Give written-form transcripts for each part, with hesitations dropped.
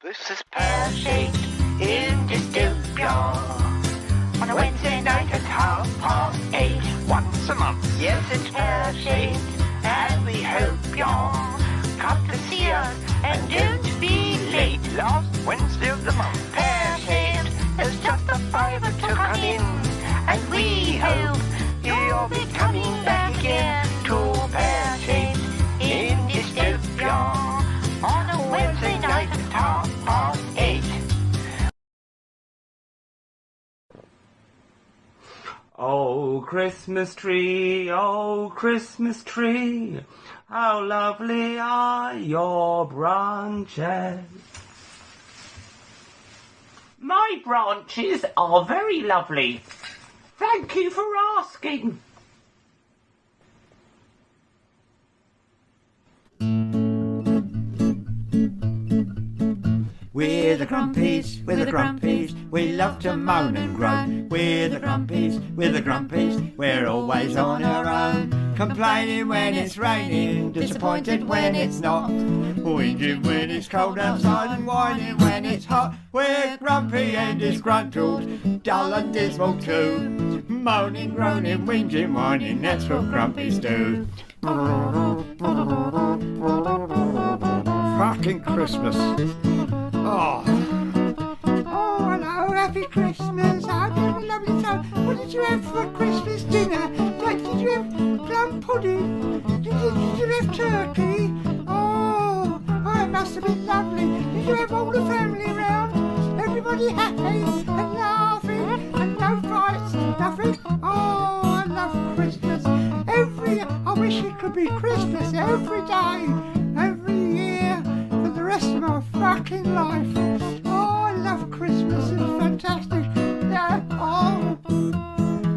This is Pear Shaped in Dystopia. On a Wednesday night at 8:30, once a month. Yes, it's Pear Shaped, and we hope you'll come to see us. And don't be late. Last Wednesday of the month. Pear Shaped is just a fiver to come in, and we hope you'll be coming back again to Pear Shaped in Dystopia. On a Wednesday night at 8:30. Oh, Christmas tree, how lovely are your branches. My branches are very lovely. Thank you for asking. We're the grumpies, we love to moan and groan. We're the grumpies, we're always on our own. Complaining when it's raining, disappointed when it's not. Whinging when it's cold outside and whining when it's hot. We're grumpy and disgruntled, dull and dismal too. Moaning, groaning, whinging, whining, that's what grumpies do. Fucking Christmas. Oh, hello, happy Christmas. I had a lovely time. What did you have for a Christmas dinner? Did you have plum pudding? Did you have turkey? Oh, it must have been lovely. Did you have all the family around? Everybody happy and laughing and no fights, nothing? Oh, I love Christmas. I wish it could be Christmas every day, every year, for the rest of my fucking life. Oh, I love Christmas, it's fantastic. Yeah, oh.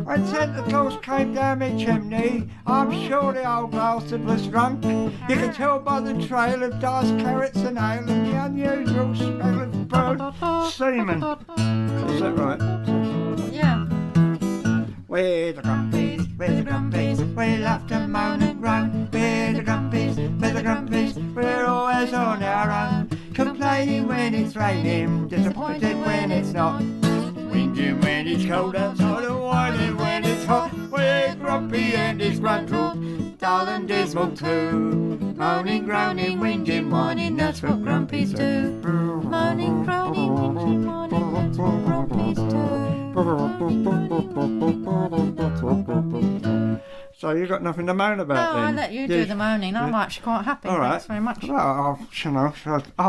When Santa Claus came down my chimney, I'm sure the old bastard was drunk. You can tell by the trail of diced carrots and ale and the unusual smell of burnt semen. Is that right? Yeah. We're the grumpies, we love to moan and groan. We're the grumpies, we're always on our own. Complaining when it's raining, disappointed when it's not. Whinging when it's cold outside and whining when it's hot. We're grumpy and disgruntled, dull and dismal too. Moaning, groaning, whinging, whining, that's what grumpies do. Moaning, groaning, whinging, whining, that's what grumpies do. So you got nothing to moan about No, then? I'll let you do the moaning. I'm actually quite happy. All right. Thanks very much. Well,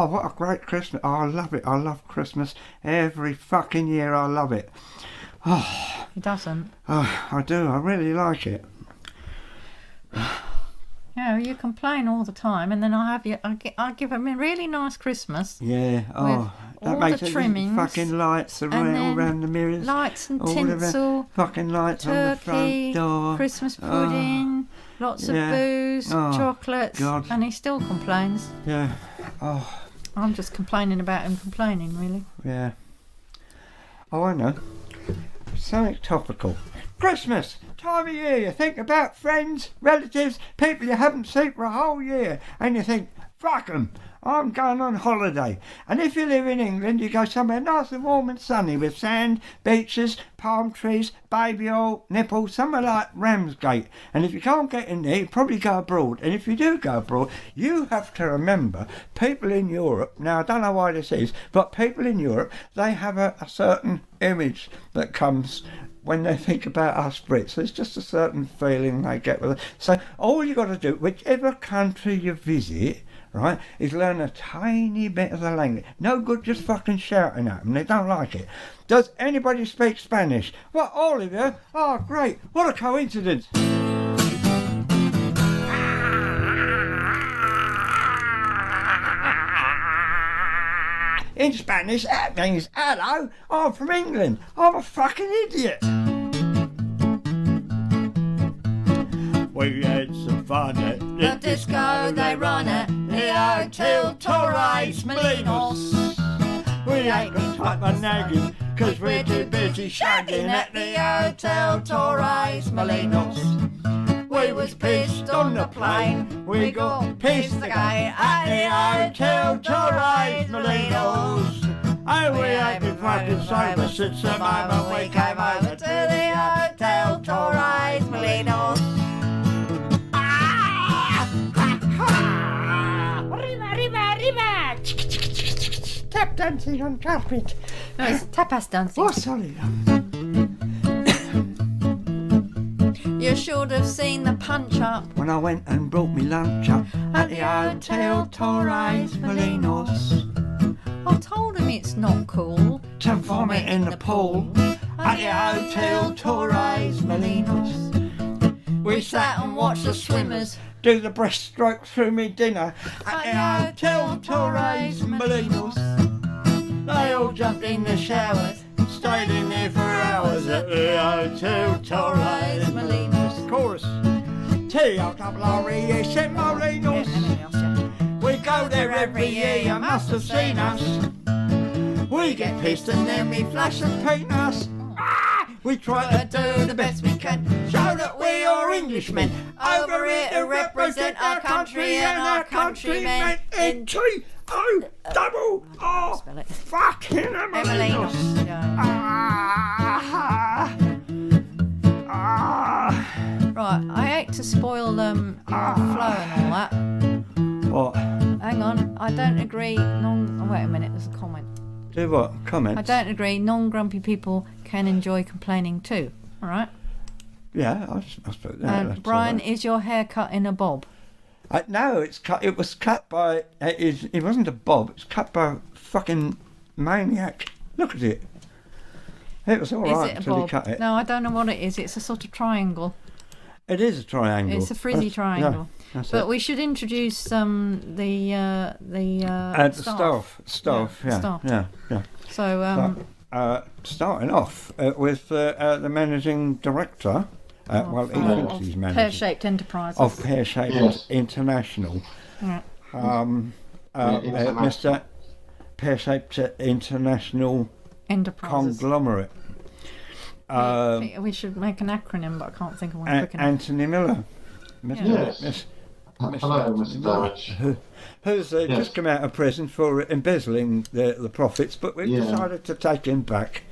what a great Christmas. Oh, I love it. I love Christmas. Every fucking year I love it. Oh, He doesn't. I do. I really like it. Yeah, you complain all the time, and then I give him a really nice Christmas. Yeah. Oh, that all makes the it trimmings, fucking lights all around the mirrors. Lights and all tinsel. Fucking lights turkey, on the front door. Christmas pudding, lots of booze, chocolates, God. and he still complains. Yeah. Oh. I'm just complaining about him complaining, really. Yeah. Oh, I know. Something topical. Christmas! Time of year, you think about friends, relatives, people you haven't seen for a whole year, and you think, fuck 'em, I'm going on holiday. And if you live in England, you go somewhere nice and warm and sunny with sand, beaches, palm trees, baby oil, nipples, somewhere like Ramsgate. And if you can't get in there, you probably go abroad. And if you do go abroad, you have to remember, people in Europe, now I don't know why this is, but people in Europe, they have a certain image that comes when they think about us Brits. There's just a certain feeling they get with it. So all you got to do, whichever country you visit, right, is learn a tiny bit of the language. No good just fucking shouting at them, they don't like it. Does anybody speak Spanish? What, all of you? Oh, great, what a coincidence. In Spanish, that means, hello, I'm from England. I'm a fucking idiot. We had some fun at The disco they run at the Hotel Torres Molinos. We ain't got time for nagging, 'cause we're too busy shagging at the Hotel Torres Molinos. We was pissed on the plane. We got pissed again at the Hotel Torres Molinos. No, we ain't been fucking sober since the moment we came over to the Hotel Torres Molinos. Tap dancing on carpet. No, it's tapas dancing. Oh, sorry. You should have seen the punch up When I went and brought me lunch up at the Hotel Torres Molinos. I told him it's not cool To vomit in the pool at the Hotel Torres Molinos. We sat and watched the swimmers Do the breaststroke through me dinner at the Hotel Torres Molinos. They all jumped in the showers, stayed in there for hours at the Hotel Torres Molinos. Chorus. T-O-R-R-E-S in Molinos. We go there every year, you must have seen us. We get pissed and then we flash and paint us. We try to do the best we can, show that we are Englishmen, over here to represent our country and our countrymen in T-O-double-R Spell it. fucking Emilinos. Molinos. Right, I hate to spoil your flow and all that. What? Hang on, I don't agree. Oh, wait a minute, there's a comment. Do what? Comments? I don't agree. Non-grumpy people can enjoy complaining too. All right. Yeah, I suppose that. And Brian, is your hair cut in a bob? No, it's cut. It was cut by. It wasn't a bob. It's cut by a fucking maniac. Look at it. It was all Is right it a until he bob? cut it. No, I don't know what it is. It's a sort of triangle. It is a triangle. It's a frizzy triangle. Yeah, that's But it. we should introduce the Staff. Yeah. Staff. Yeah. So Starting off with the managing director. Well, he thinks he's Pear managing. Shaped Enterprises. Of Pear Shaped Yes. International. Yeah. Mr. Pear Shaped International Enterprises. Conglomerate. We should make an acronym, but I can't think of one quick enough. Anthony Miller. Yes. Hello, Mr. Damage. Who's just come out of prison for embezzling the profits, but we've decided to take him back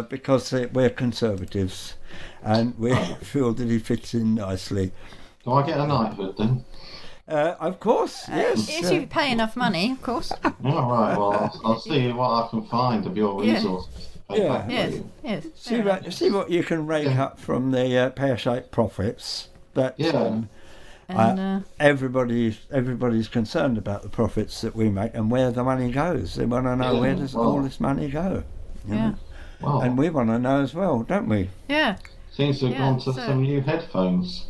because we're conservatives and we feel that he fits in nicely. Do I get a knighthood then? Of course, yes. If you pay enough money, of course. All right, well, I'll see what I can find of your Yeah. resources. Pay Yeah. back, Yes, will you? yes. See what you can rake up from the pear-shaped profits. That Yeah. And everybody's concerned about the profits that we make and where the money goes. They want to know where does all this money go. you yeah, know? Well, And we want to know as well, don't we? yeah. seems to have gone to so- some new headphones.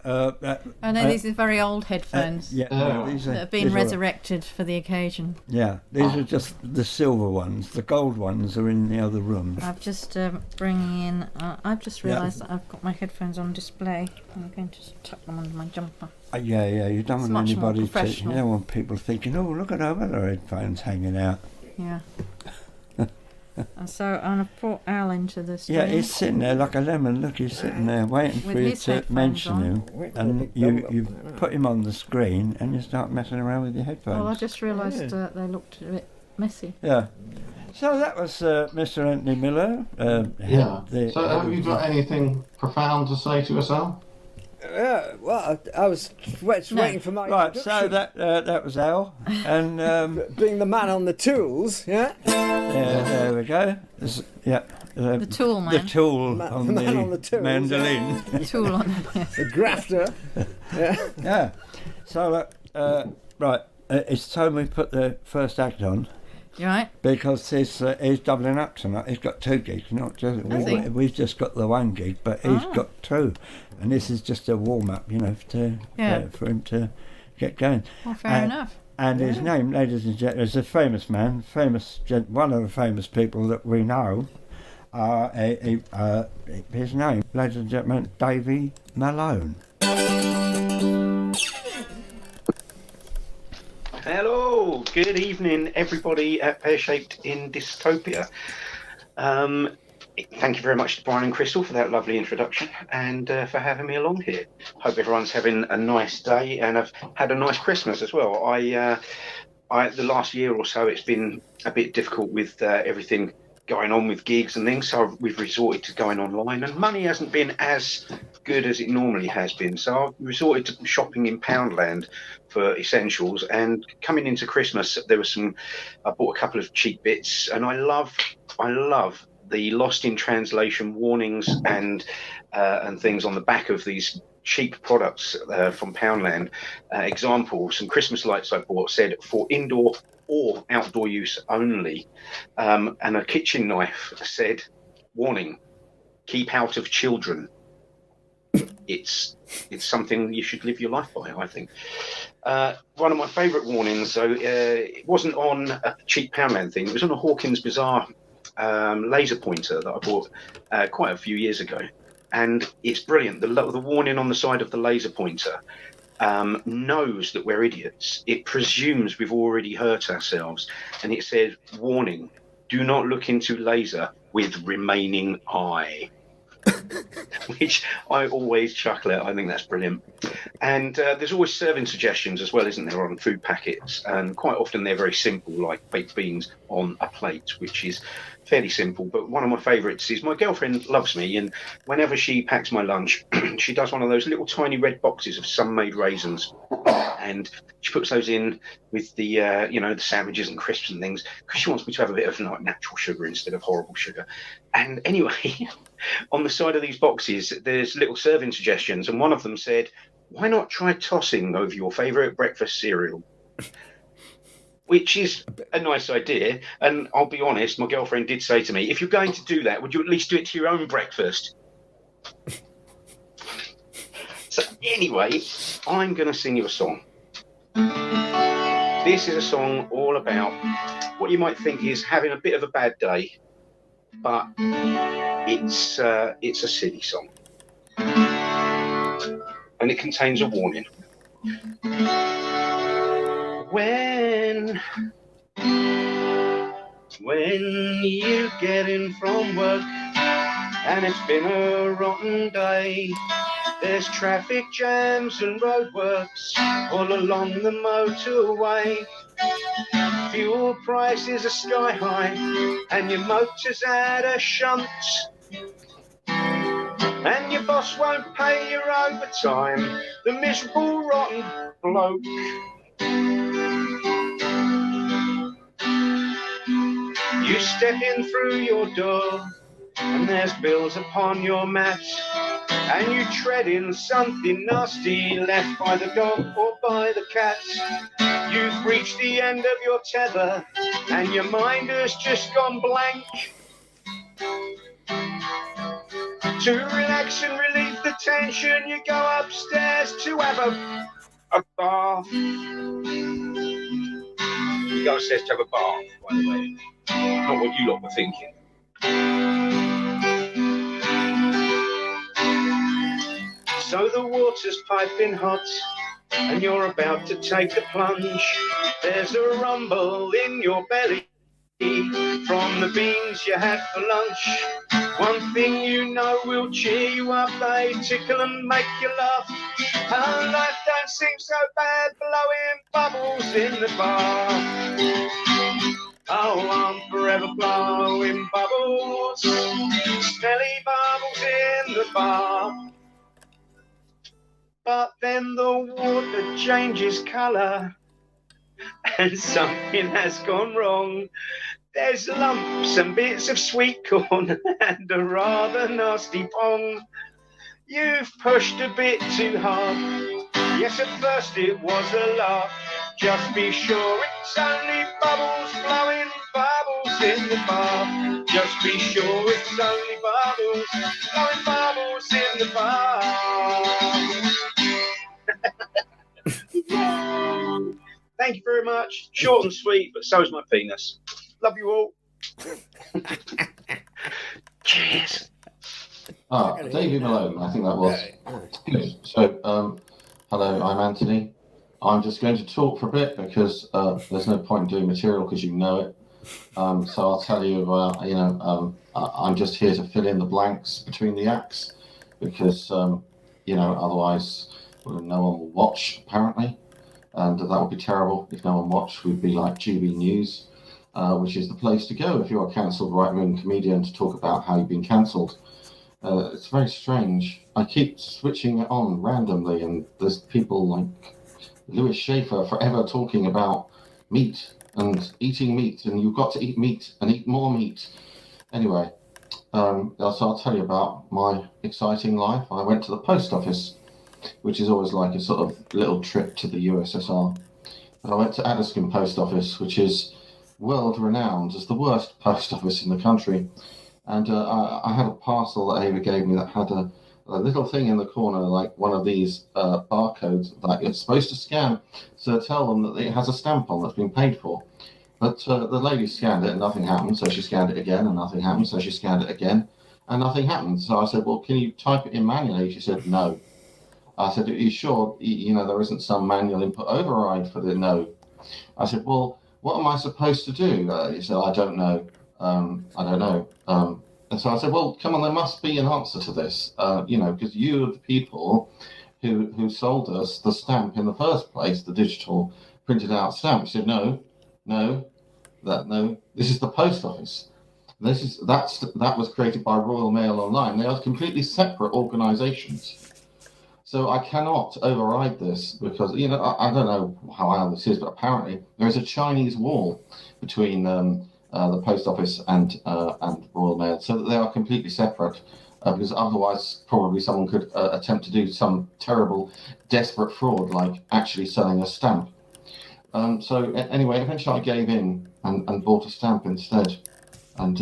I know these are very old headphones Yeah, Oh. these are, that have been these are- resurrected for the occasion. Yeah, these are just the silver ones. The gold ones are in the other room. I've just bringing in. I've just realised that I've got my headphones on display. I'm going to tuck them under my jumper. Yeah, you don't It's want much more anybody to. You professional. don't want people thinking, oh, look at our other headphones hanging out. Yeah. And so I've brought Al into this. Yeah, he's sitting there like a lemon. Look, he's sitting there waiting for With you his to headphones mention on. him, and you put him on the screen and you start messing around with your headphones. Well, I just realised they looked a bit messy. Yeah. So that was Mr. Anthony Miller. Yeah. So have you got anything profound to say to us, Al? Well, I was waiting for my Right, so introduction. that was Al, and Being the man on the tools, yeah? there we go. The tool man. The tool Man- on the the, man on the tools, mandolin. The tool on. The grafter. Yeah. Yeah. So right, it's time we put the first act on. You right? Because he's doubling up tonight. He's got 2 gigs, not just Has he? we've just got the 1 gig, but he's got 2, and this is just a warm up, for him to get going. Well, fair enough. And his name, ladies and gentlemen, is a famous man, one of the famous people that we know. His name, ladies and gentlemen, Davey Malone. Hello, good evening, everybody at Pear Shaped in Dystopia. Thank you very much to Brian and Krysstal for that lovely introduction and for having me along here. Hope everyone's having a nice day and have had a nice Christmas as well. the last year or so, it's been a bit difficult with everything going on with gigs and things. So we've resorted to going online, and money hasn't been as good as it normally has been. So I've resorted to shopping in Poundland for essentials. And coming into Christmas, I bought a couple of cheap bits, and I love the lost in translation warnings and things on the back of these cheap products from Poundland. Example, some Christmas lights I bought said for indoor or outdoor use only, and a kitchen knife said, warning, keep out of children. It's something you should live your life by, I think. One of my favourite warnings, though, it wasn't on a cheap Poundland thing, it was on a Hawkins Bazaar laser pointer that I bought quite a few years ago. And it's brilliant. The warning on the side of the laser pointer knows that we're idiots. It presumes we've already hurt ourselves. And it says, warning, do not look into laser with remaining eye. Which I always chuckle at. I think that's brilliant. And there's always serving suggestions as well, isn't there, on food packets? And quite often they're very simple, like baked beans on a plate, which is fairly simple. But one of my favourites is my girlfriend loves me, and whenever she packs my lunch, she does one of those little tiny red boxes of sun-made raisins. And she puts those in with the the sandwiches and crisps and things, because she wants me to have a bit of like natural sugar instead of horrible sugar. And anyway, on the side of these boxes, there's little serving suggestions, and one of them said, why not try tossing over your favourite breakfast cereal? Which is a nice idea. And I'll be honest, my girlfriend did say to me, if you're going to do that, would you at least do it to your own breakfast? So anyway, I'm going to sing you a song. This is a song all about what you might think is having a bit of a bad day, but it's a silly song. And it contains a warning. When you get in from work and it's been a rotten day, there's traffic jams and roadworks all along the motorway. Fuel prices are sky high and your motor's at a shunt, and your boss won't pay your overtime, the miserable rotten bloke. You step in through your door and there's bills upon your mat, and you tread in something nasty left by the dog or by the cat. You've reached the end of your tether and your mind has just gone blank. To relax and relieve the tension, you go upstairs to have a bath. You go upstairs to have a bath, by the way. Not what you lot were thinking. So the water's piping hot and you're about to take a plunge. There's a rumble in your belly from the beans you had for lunch. One thing you know will cheer you up, they tickle and make you laugh. And life don't seem so bad, blowing bubbles in the bar. Oh, I'm forever blowing bubbles, smelly bubbles in the bar. But then the water changes colour and something has gone wrong. There's lumps and bits of sweet corn and a rather nasty pong. You've pushed a bit too hard. Yes, at first it was a laugh. Just be sure it's only bubbles blowing bubbles in the bar. Just be sure it's only bubbles blowing bubbles in the bar. Thank you very much. Short and sweet, but so is my penis. Love you all. Cheers. Davey Malone, I think that was. Good. So, hello, I'm Anthony. I'm just going to talk for a bit because there's no point in doing material because you know it. So I'll tell you about, I'm just here to fill in the blanks between the acts because, otherwise no one will watch, apparently. and that would be terrible if no one watched. We'd be like GB News, which is the place to go if you're a cancelled right-wing comedian to talk about how you've been cancelled. It's very strange. I keep switching it on randomly, and there's people like Lewis Schaefer forever talking about meat and eating meat, and you've got to eat meat and eat more meat. Anyway, so I'll tell you about my exciting life. I went to the post office, which is always like a sort of little trip to the USSR. And I went to Addiscombe Post Office, which is world renowned as the worst post office in the country. And I had a parcel that Ava gave me that had a little thing in the corner, like one of these barcodes that you're supposed to scan to tell them that it has a stamp on that's been paid for. But the lady scanned it and nothing happened, so she scanned it again and nothing happened, so she scanned it again and nothing happened. So I said, well, can you type it in manually? She said, no. I said, are you sure, there isn't some manual input override for the no? I said, well, what am I supposed to do? He said, I don't know. I don't know. And so I said, well, come on, there must be an answer to this, because you are the people who sold us the stamp in the first place, the digital printed out stamp. He said, no, this is the post office. That was created by Royal Mail Online. They are completely separate organisations. So I cannot override this because, I don't know how this is, but apparently there is a Chinese wall between the post office and Royal Mail, so that they are completely separate. Because otherwise, probably someone could attempt to do some terrible, desperate fraud, like actually selling a stamp. So anyway, eventually I gave in and bought a stamp instead, and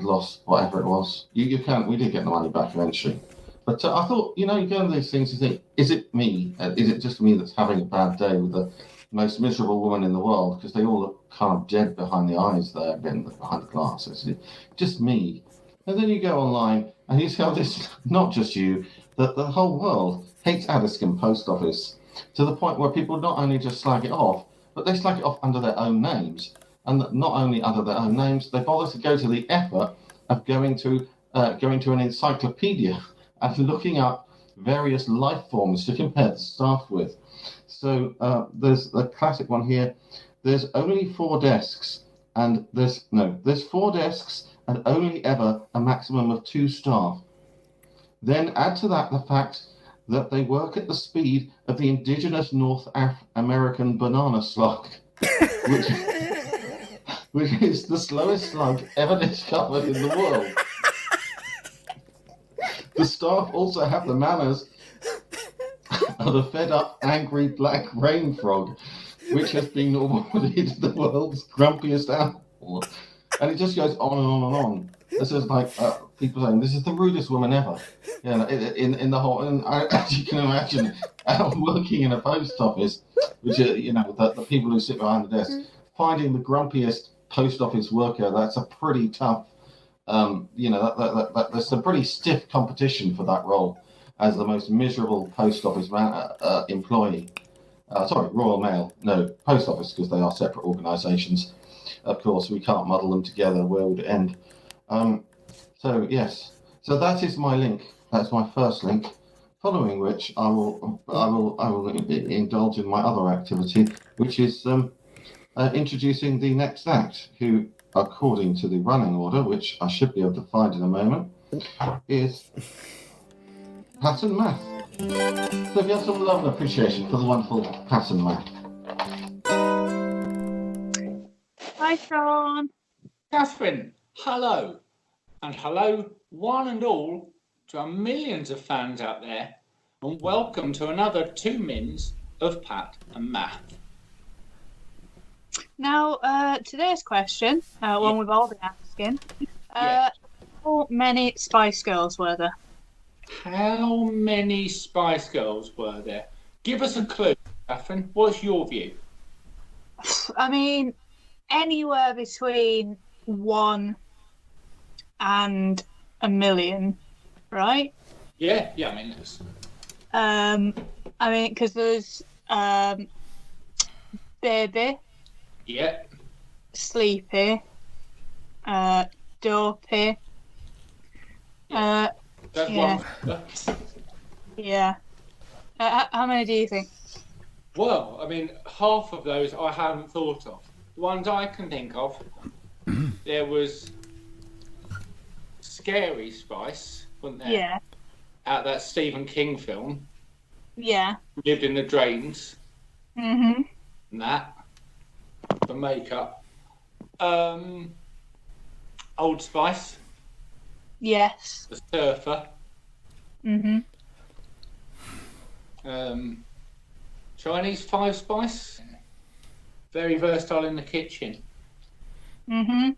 lost whatever it was. We did get the money back eventually. But I thought, you go into these things and think, is it me? Is it just me that's having a bad day with the most miserable woman in the world? Because they all look kind of dead behind the eyes there, behind the glass. It's just me. And then you go online and you see how this, not just you, that the whole world hates Addiscombe Post Office to the point where people not only just slag it off, but they slag it off under their own names. And not only under their own names, they bother to go to the effort of going to an encyclopedia and looking up various life forms to compare the staff with. So there's the classic one here. There's only 4 desks, and there's 4 desks and only ever a maximum of 2 staff. Then add to that the fact that they work at the speed of the indigenous North American banana slug, which is the slowest slug ever discovered in the world. The staff also have the manners of a fed-up, angry black rain frog, which has been awarded the world's grumpiest animal. And it just goes on and on and on. This is like people saying, this is the rudest woman ever. In the whole, and as you can imagine, working in a post office, which the people who sit behind the desk, finding the grumpiest post office worker, that's a pretty tough. There's some pretty stiff competition for that role as the most miserable post office employee. Royal Mail, no, post office, because they are separate organisations. Of course, we can't muddle them together. Where would it end? So that is my link. That's my first link. Following which, I will indulge in my other activity, which is introducing the next act, who, according to the running order, which I should be able to find in a moment, is Pat and Math. So if you have some love and appreciation for the wonderful Pat and Math. Hi, Sean. Catherine, hello. And hello, one and all, to our millions of fans out there. And welcome to another 2 mins of Pat and Math. Now, today's question, one we've all been asking, how many Spice Girls were there? How many Spice Girls were there? Give us a clue, Catherine. What's your view? I mean, anywhere between 1 and 1 million, right? Yeah, I mean, it's... because there's Baby, yeah, Sleepy, Dopey. That's yeah. one. Yeah. How many do you think? Well, I mean, half of those I hadn't thought of. The ones I can think of, there was Scary Spice, wasn't there? Yeah. Out that Stephen King film, Yeah. Lived in the Drains, Mhm. and that, the makeup. Old Spice, Yes. the surfer, Mhm. Chinese Five Spice, very versatile in the kitchen. Mhm.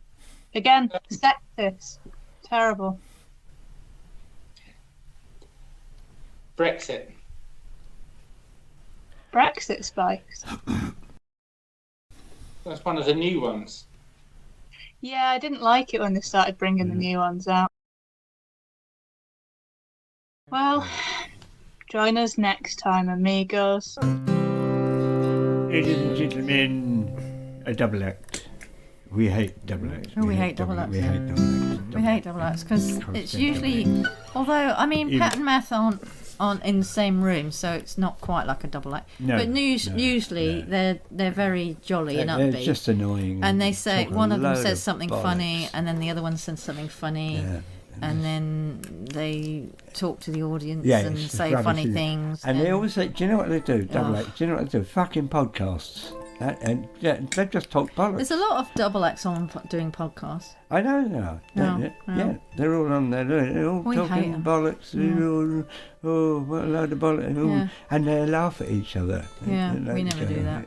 Again, sexist. Terrible. Brexit. Brexit spikes. That's one of the new ones. Yeah, I didn't like it when they started bringing the new ones out. Well, join us next time, amigos. Ladies and gentlemen, a double act. We hate double acts. Oh, we hate double acts. We hate double acts. We hate double acts because it's usually, although I mean, Pat and Math aren't in the same room, so it's not quite like a double act. No, but usually they're very jolly and upbeat. They're just annoying. And they say talk a one of them load says something bollocks. funny, and then the other one says something funny, and then they talk to the audience and it's say rubbish, funny isn't it? things. And they always say, do you know what they do? Double Oh. act. Do you know what they do? Fucking podcasts. And they just talk bollocks. There's a lot of double acts on doing podcasts. I know now. Yeah, they're all on there. They're all We hate talking 'em. bollocks. Oh, what a load of bollocks. Oh, Yeah. and they laugh at each other. Yeah, They we never go, do that.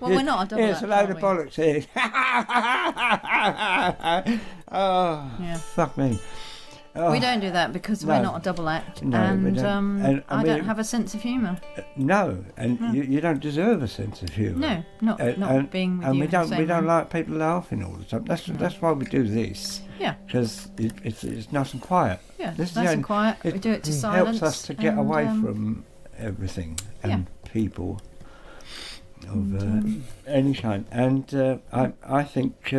Well, we're not a double Here's act, a load are of we? bollocks here. Oh, Yeah. fuck me. Oh, We don't do that because we're No. not a double act, No, we and don't. And I we- don't have a sense of humour. No, and you don't deserve a sense of humour. No, not being with and you we in the don't same we don't room. like people laughing all the time. That's why we do this. Yeah. Because it's nice and quiet. Yeah, This is nice the and only- quiet. We do it to silence. Helps us to get and, away from everything and people of any kind. And I think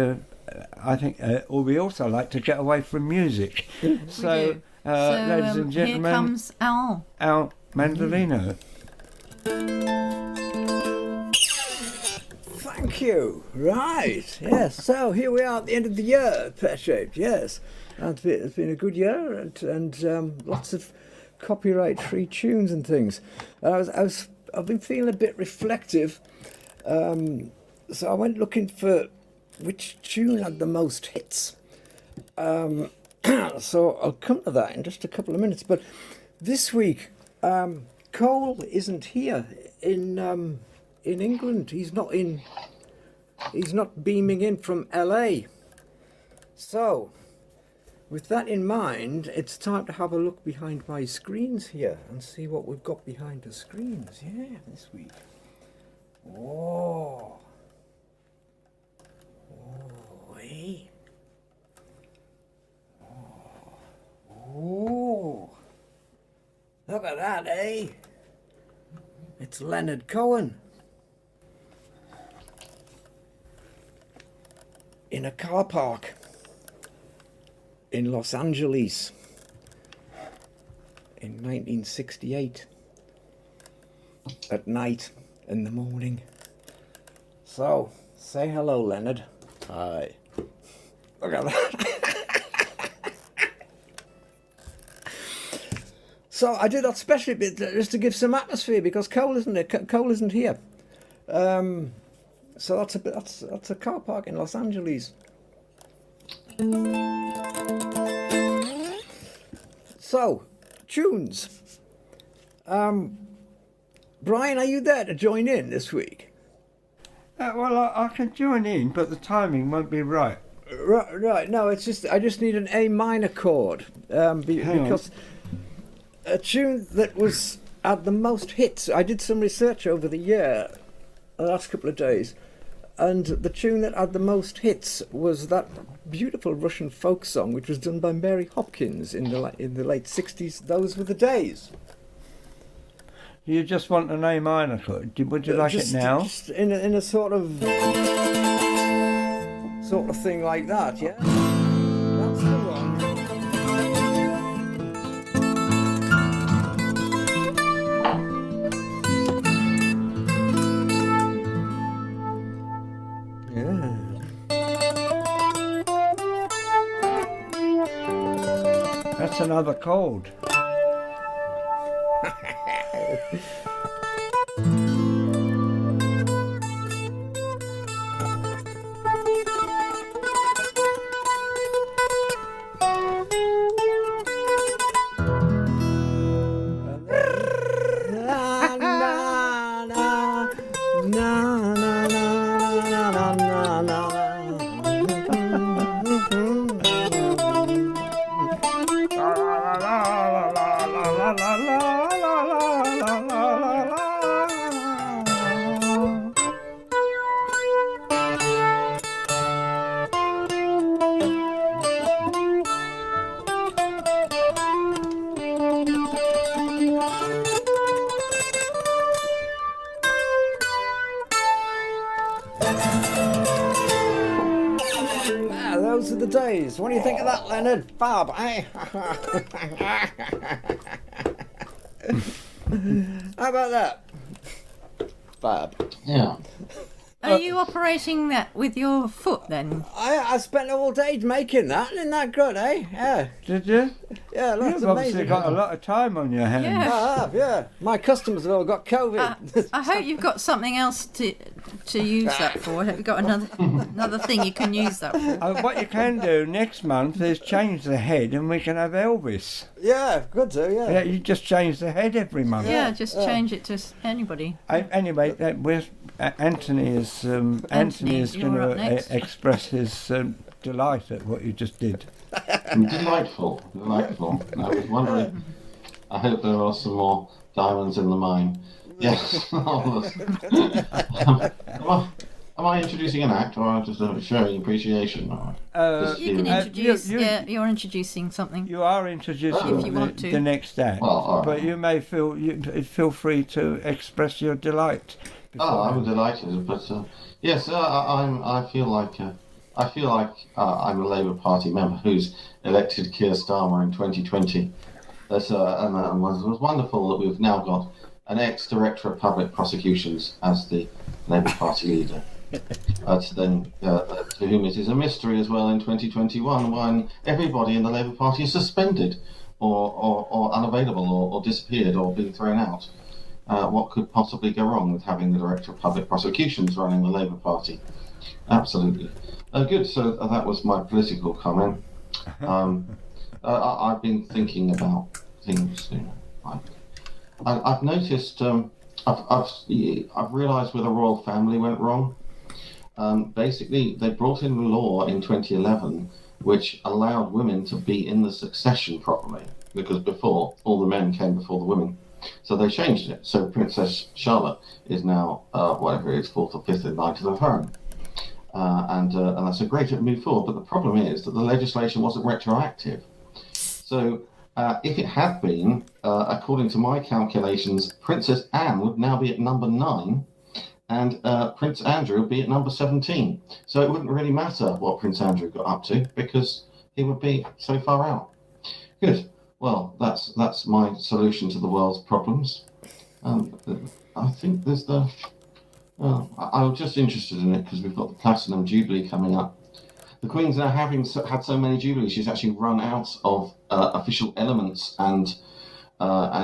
or we also like to get away from music. So, do. ladies and here gentlemen, comes Al. our Mandolino. Thank you. Right. Yes. So here we are at the end of the year, Pear Shaped. Yes. And it's been a good year and lots of copyright-free tunes and things. And I've been feeling a bit reflective. So I went looking for which tune had the most hits. So I'll come to that in just a couple of minutes. But this week, Cole isn't here in England. He's not beaming in from LA. So, with that in mind, it's time to have a look behind my screens here and see what we've got behind the screens. Yeah, this week. Oh. Oh, eh? Oh. Look at that, eh? It's Leonard Cohen. In a car park in Los Angeles in 1968 at night in the morning. So, say hello, Leonard. Hi. Look at that. So I did that special bit just to give some atmosphere because Cole isn't here. So that's a car park in Los Angeles. So, tunes. Brian, are you there to join in this week? Well, I can join in, but the timing won't be right. Right. No, it's just I just need an A minor chord because a tune that was had the most hits. I did some research over the year, the last couple of days, and the tune that had the most hits was that beautiful Russian folk song, which was done by Mary Hopkins in the late '60s. Those were the days. You just want an A minor chord. Would you like it now? Just in a sort of thing like that, yeah. That's the one. That's another chord. Those are the days. What do you think of that, Leonard? Fab, eh? How about that? Fab. Yeah. Are you operating that with your foot then? I spent all day making that. Isn't that good, eh? Yeah. Did you? Yeah, that's You've obviously amazing. got a lot of time on your hands. Yeah. I have, yeah. My customers have all got COVID. I hope you've got something else to use that for. Have you got another thing you can use that for? What you can do next month is change the head and we can have Elvis. Yeah, good to, yeah. Yeah, you just change the head every month. Yeah, just change it to anybody. Anyway, Anthony is going you're up to next. express his delight at what you just did. Delightful. I was wondering. I hope there are some more diamonds in the mine. Yes. Am I introducing an act, or just showing appreciation? You can introduce. You're introducing something. You are introducing If you want to. the next act, Well, all right. but you may feel free to express your delight. I'm delighted, but yes, I feel like I'm a Labour Party member who's elected Keir Starmer in 2020. And it was wonderful that we've now got an ex-Director of Public Prosecutions as the Labour Party leader. But then, to whom it is a mystery as well in 2021 when everybody in the Labour Party is suspended or unavailable or disappeared or being thrown out. What could possibly go wrong with having the Director of Public Prosecutions running the Labour Party? Absolutely. Good, so that was my political comment. I've been thinking about things, I've noticed, I've realised where the royal family went wrong. Basically, they brought in a law in 2011 which allowed women to be in the succession properly, because before, all the men came before the women. So they changed it. So Princess Charlotte is now, whatever it is, 4th or 5th in line to the throne. And that's a great move forward. But the problem is that the legislation wasn't retroactive. So if it had been, according to my calculations, Princess Anne would now be at number 9 and Prince Andrew would be at number 17. So it wouldn't really matter what Prince Andrew got up to because he would be so far out. Good. Well, that's my solution to the world's problems. I think there's the... I was just interested in it because we've got the Platinum Jubilee coming up. The Queen's now had so many jubilees, she's actually run out of official elements and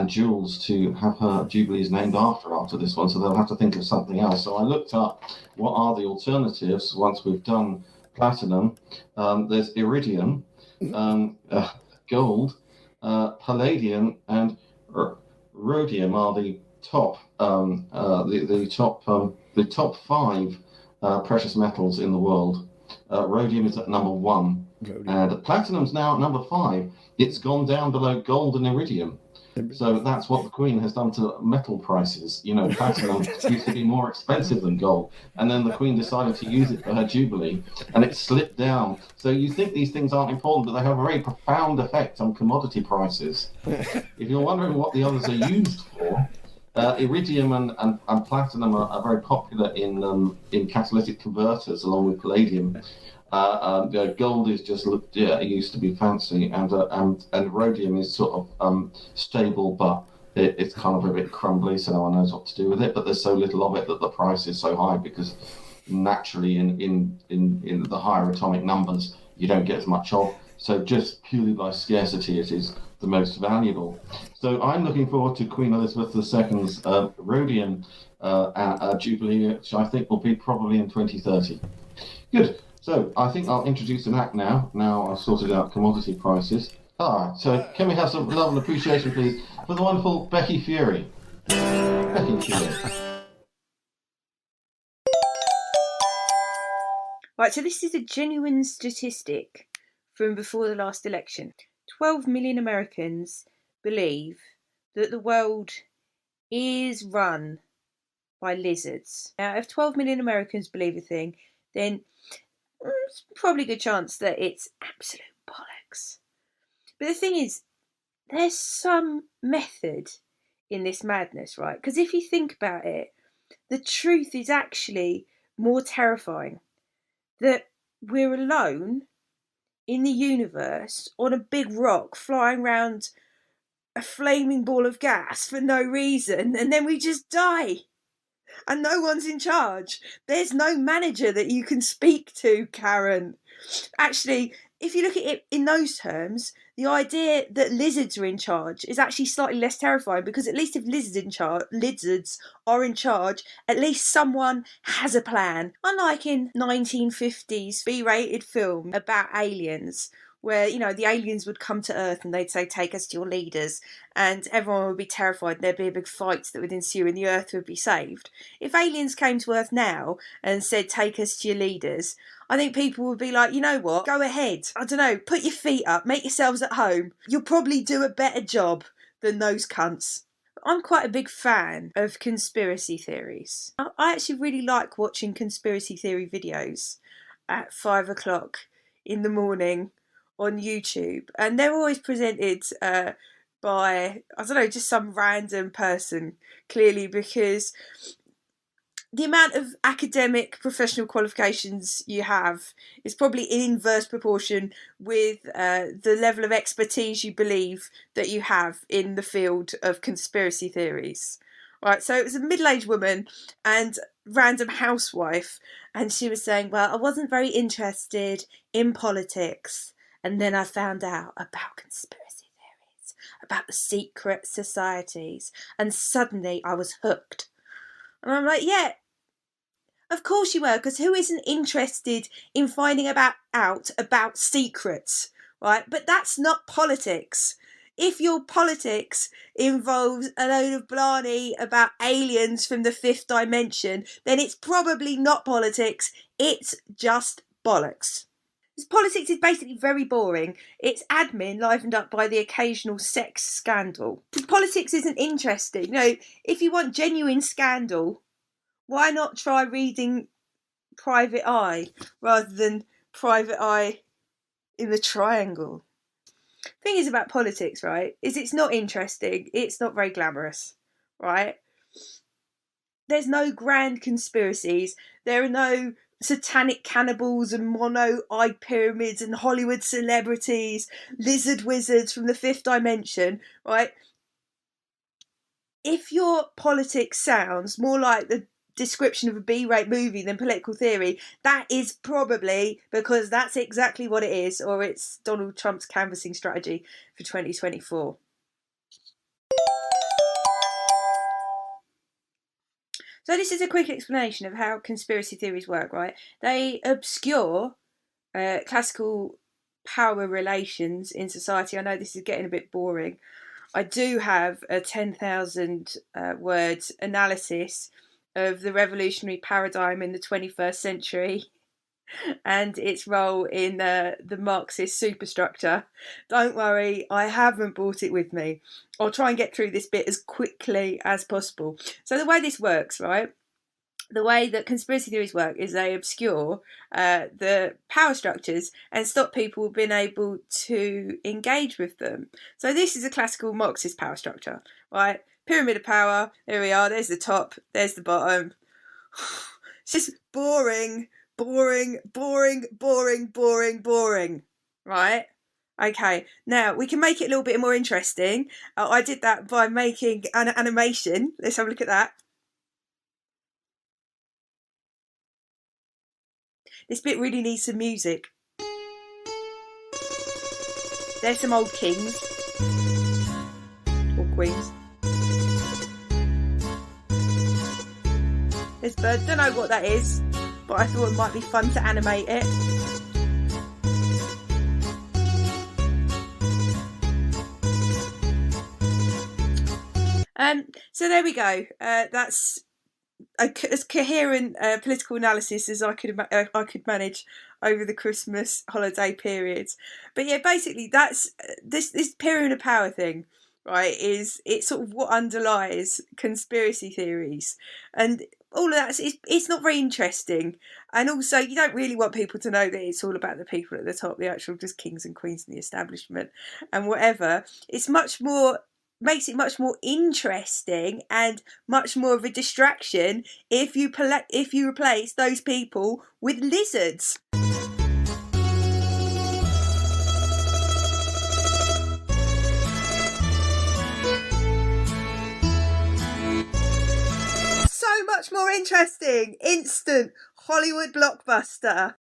jewels to have her jubilees named after this one, so they'll have to think of something else. So I looked up what are the alternatives once we've done platinum. There's iridium, gold, palladium, and rhodium are the top the top 5 precious metals in the world. Rhodium is at number 1, and platinum's now at number 5. It's gone down below gold and iridium. So that's what the Queen has done to metal prices. You know, platinum used to be more expensive than gold, and then the Queen decided to use it for her Jubilee, and it slipped down. So you think these things aren't important, but they have a very profound effect on commodity prices. If you're wondering what the others are used for, iridium and platinum are very popular in catalytic converters, along with palladium. Gold is just it used to be fancy, and rhodium is sort of stable, but it's kind of a bit crumbly, so no one knows what to do with it. But there's so little of it that the price is so high, because naturally in the higher atomic numbers you don't get as much of. So just purely by scarcity, it is the most valuable. So I'm looking forward to Queen Elizabeth II's Rhodium Jubilee, which I think will be probably in 2030. Good. So I think I'll introduce an act now. Now I've sorted out commodity prices. So can we have some love and appreciation, please, for the wonderful Becky Fury? Becky Fury. Right, so this is a genuine statistic from before the last election. 12 million Americans believe that the world is run by lizards. Now, if 12 million Americans believe a thing, then there's probably a good chance that it's absolute bollocks. But the thing is, there's some method in this madness, right? Because if you think about it, the truth is actually more terrifying. That we're alone in the universe on a big rock flying around a flaming ball of gas for no reason, and then we just die. And no one's in charge. There's no manager that you can speak to, Karen. Actually, if you look at it in those terms, the idea that lizards are in charge is actually slightly less terrifying, because at least if lizards are in charge, at least someone has a plan. Unlike in 1950s B-rated film about aliens, where, you know, the aliens would come to Earth and they'd say, take us to your leaders, and everyone would be terrified, there'd be a big fight that would ensue and the Earth would be saved. If aliens came to Earth now and said, take us to your leaders, I think people would be like, you know what, go ahead. I don't know, put your feet up, make yourselves at home. You'll probably do a better job than those cunts. I'm quite a big fan of conspiracy theories. I actually really like watching conspiracy theory videos at 5 o'clock in the morning on YouTube, and they're always presented by, I don't know, just some random person, clearly, because the amount of academic professional qualifications you have is probably in inverse proportion with the level of expertise you believe that you have in the field of conspiracy theories. Right, so it was a middle-aged woman and random housewife, and she was saying, well, I wasn't very interested in politics, and then I found out about conspiracy theories, about the secret societies, and suddenly I was hooked. And I'm like, yeah, of course you were, because who isn't interested in finding out about secrets, right? But that's not politics. If your politics involves a load of blarney about aliens from the fifth dimension, then it's probably not politics, it's just bollocks. Politics is basically very boring. It's admin livened up by the occasional sex scandal. Politics isn't interesting. You know, if you want genuine scandal, why not try reading Private Eye rather than Private Eye in the Triangle? Thing is about politics, right, is it's not interesting. It's not very glamorous, right? There's no grand conspiracies. There are no satanic cannibals and mono-eyed pyramids and Hollywood celebrities, lizard wizards from the fifth dimension, right? If your politics sounds more like the description of a B-rate movie than political theory, that is probably because that's exactly what it is, or it's Donald Trump's canvassing strategy for 2024. So this is a quick explanation of how conspiracy theories work, right? They obscure classical power relations in society. I know this is getting a bit boring. I do have a 10,000 word analysis of the revolutionary paradigm in the 21st century and its role in the Marxist superstructure. Don't worry, I haven't brought it with me. I'll try and get through this bit as quickly as possible. So the way this works, right? The way that conspiracy theories work is they obscure the power structures and stop people being able to engage with them. So this is a classical Marxist power structure, right? Pyramid of power, there we are, there's the top, there's the bottom. It's just boring, boring, boring, boring, boring, boring, right? Okay, now we can make it a little bit more interesting. I did that by making an animation. Let's have a look at that. This bit really needs some music. There's some old kings or queens. This bird, don't know what that is, but I thought it might be fun to animate it. So there we go. That's as coherent political analysis as I could manage over the Christmas holiday period. But yeah, basically that's this period of power thing, right? It's sort of what underlies conspiracy theories, and all of that. It's not very interesting, and also you don't really want people to know that it's all about the people at the top, the actual just kings and queens in the establishment and whatever. It's makes it much more interesting and much more of a distraction if you replace those people with lizards. So much more interesting. Instant Hollywood blockbuster.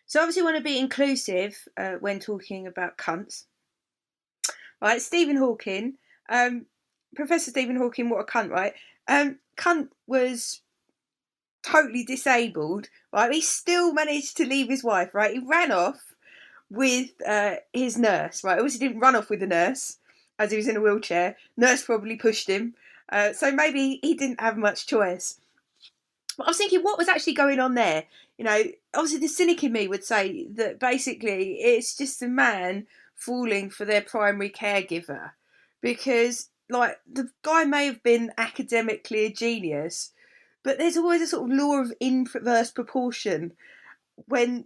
So obviously want to be inclusive when talking about cunts. Right, Stephen Hawking, Professor Stephen Hawking, what a cunt, right? Cunt was totally disabled, right? He still managed to leave his wife, right? He ran off with his nurse, right? Obviously didn't run off with the nurse as he was in a wheelchair. Nurse probably pushed him. So maybe he didn't have much choice. But I was thinking, what was actually going on there? You know, obviously the cynic in me would say that basically it's just a man falling for their primary caregiver, because like the guy may have been academically a genius, but there's always a sort of law of inverse proportion when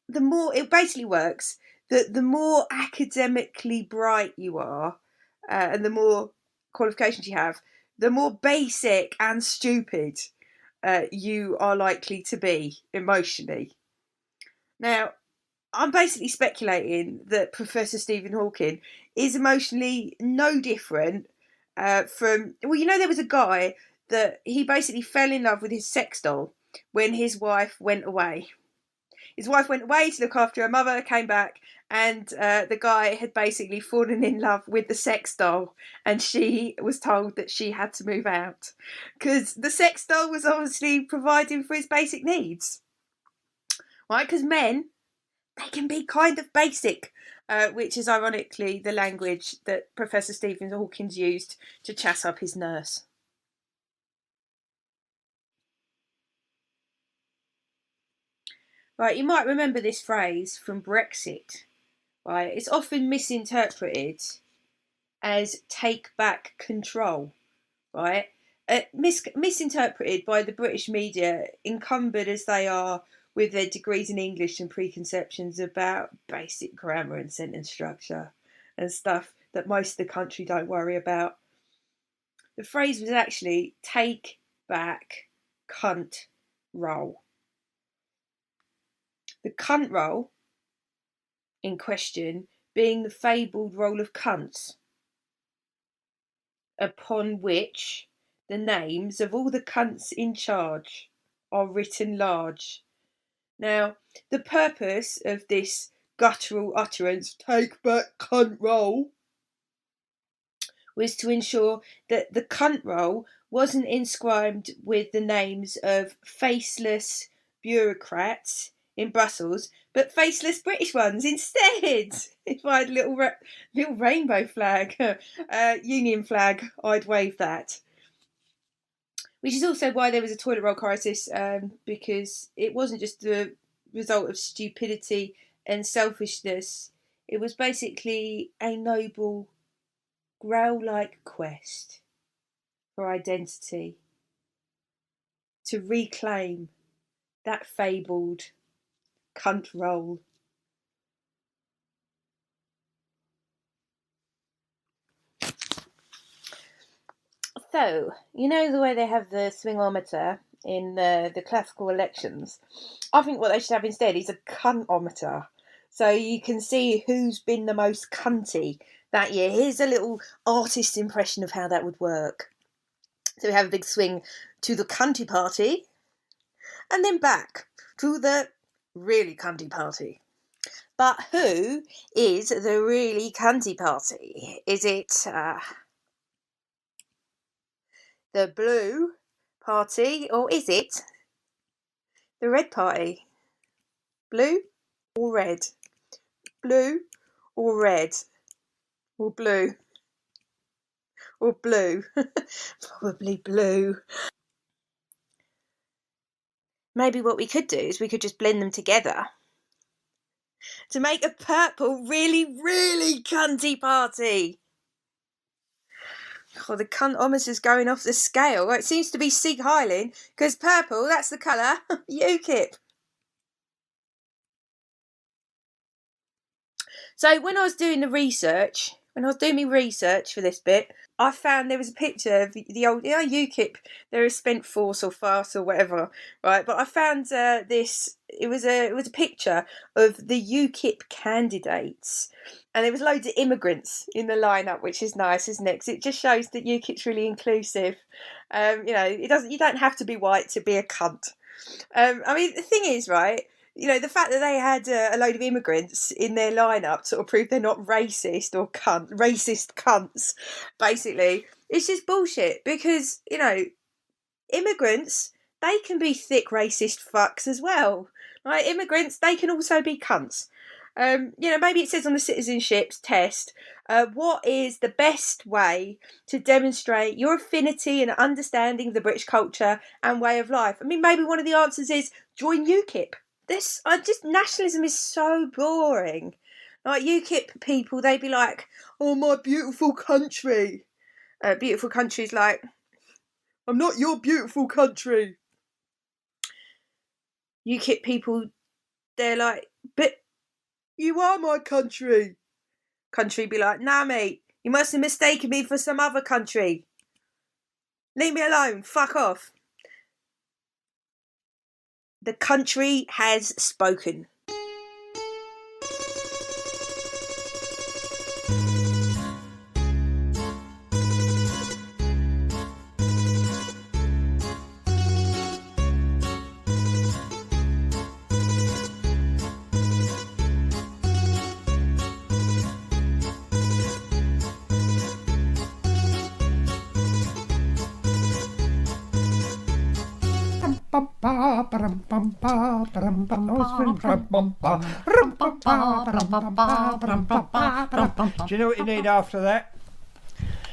the more it basically works, that the more academically bright you are and the more qualifications you have, the more basic and stupid you are likely to be emotionally. Now, I'm basically speculating that Professor Stephen Hawking is emotionally no different from... Well, you know, there was a guy that he basically fell in love with his sex doll when his wife went away. His wife went away to look after her mother, came back, and the guy had basically fallen in love with the sex doll, and she was told that she had to move out because the sex doll was obviously providing for his basic needs. Right? Because men, they can be kind of basic, which is ironically the language that Professor Stephen Hawking used to chat up his nurse. Right, you might remember this phrase from Brexit. Right, it's often misinterpreted as take back control. Right, misinterpreted by the British media, encumbered as they are with their degrees in English and preconceptions about basic grammar and sentence structure and stuff that most of the country don't worry about. The phrase was actually take back cunt roll. The cunt roll in question being the fabled roll of cunts, upon which the names of all the cunts in charge are written large. Now, the purpose of this guttural utterance, take back cunt roll, was to ensure that the cunt roll wasn't inscribed with the names of faceless bureaucrats in Brussels, but faceless British ones instead. If I had a little rainbow flag, Union flag, I'd wave that. Which is also why there was a toilet roll crisis, because it wasn't just the result of stupidity and selfishness. It was basically a noble, growl-like quest for identity, to reclaim that fabled cunt roll. So, you know the way they have the swingometer in the classical elections? I think what they should have instead is a cuntometer. So you can see who's been the most cunty that year. Here's a little artist impression of how that would work. So we have a big swing to the cunty party and then back. to the really cunty party. But who is the really cunty party? Is it the blue party, or is it the red party? Blue or red? Blue or red? Or blue? Or blue? Probably blue. Maybe what we could do is we could just blend them together to make a purple really, really cunty party. Oh, the cuntometer is going off the scale. It seems to be Sig Heiling, because purple, that's the colour. UKIP. So when I was doing my research for this bit, I found there was a picture of the old, UKIP, they're a spent force or farce or whatever, right? But I found this, it was a picture of the UKIP candidates. And there was loads of immigrants in the lineup, which is nice, isn't it? 'Cause it just shows that UKIP's really inclusive. You don't have to be white to be a cunt. I mean, the thing is, right, the fact that they had a load of immigrants in their lineup sort of proved they're not racist or racist cunts, basically. It's just bullshit because, immigrants, they can be thick racist fucks as well. Right? Immigrants, they can also be cunts. Maybe it says on the citizenships test, what is the best way to demonstrate your affinity and understanding of the British culture and way of life? I mean, maybe one of the answers is join UKIP. Nationalism is so boring. Like UKIP people, they'd be like, "Oh, my beautiful country." Beautiful country's like, "I'm not your beautiful country." UKIP people, they're like, "But you are my country." Country be like, "Nah, mate, you must have mistaken me for some other country. Leave me alone, fuck off." The country has spoken. Do you know what you need after that?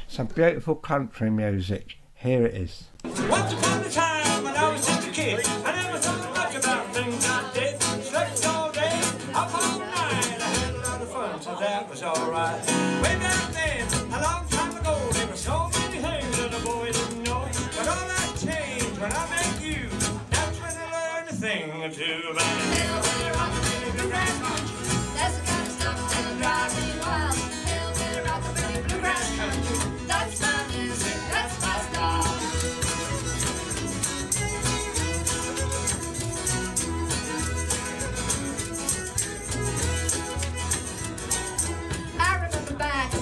Some beautiful country music. Here it is. Once upon a time when I was just a kid, I never thought much about things I did. Slept all day, up all night. I had a lot of fun, so that was alright. Way back then, a long time ago, there were so many things that a boy didn't know. But all that changed when I met you. That's when I learned a thing or two about it. Hillbilly, rockabilly, bluegrass country. That's the kind of stuff that'll drive me wild. Hillbilly, rockabilly, bluegrass country. That's my music, that's my style.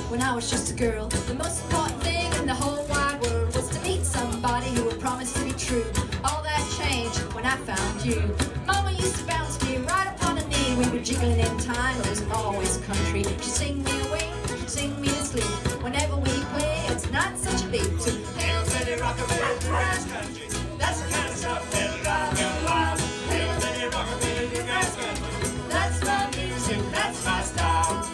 When I was just a girl, the most important thing in the whole wide world was to meet somebody who would promise to be true. All that changed when I found you. Mama used to bounce me right upon a knee. We were jiggling in time, it was always country. She'd sing me awake, she'd sing me to sleep. Whenever we play, it's not such a leap to hillbilly, rockabilly, bluegrass country. That's the kind of stuff that'll drive me wild. Hillbilly, rockabilly, bluegrass country. That's my music, that's my style.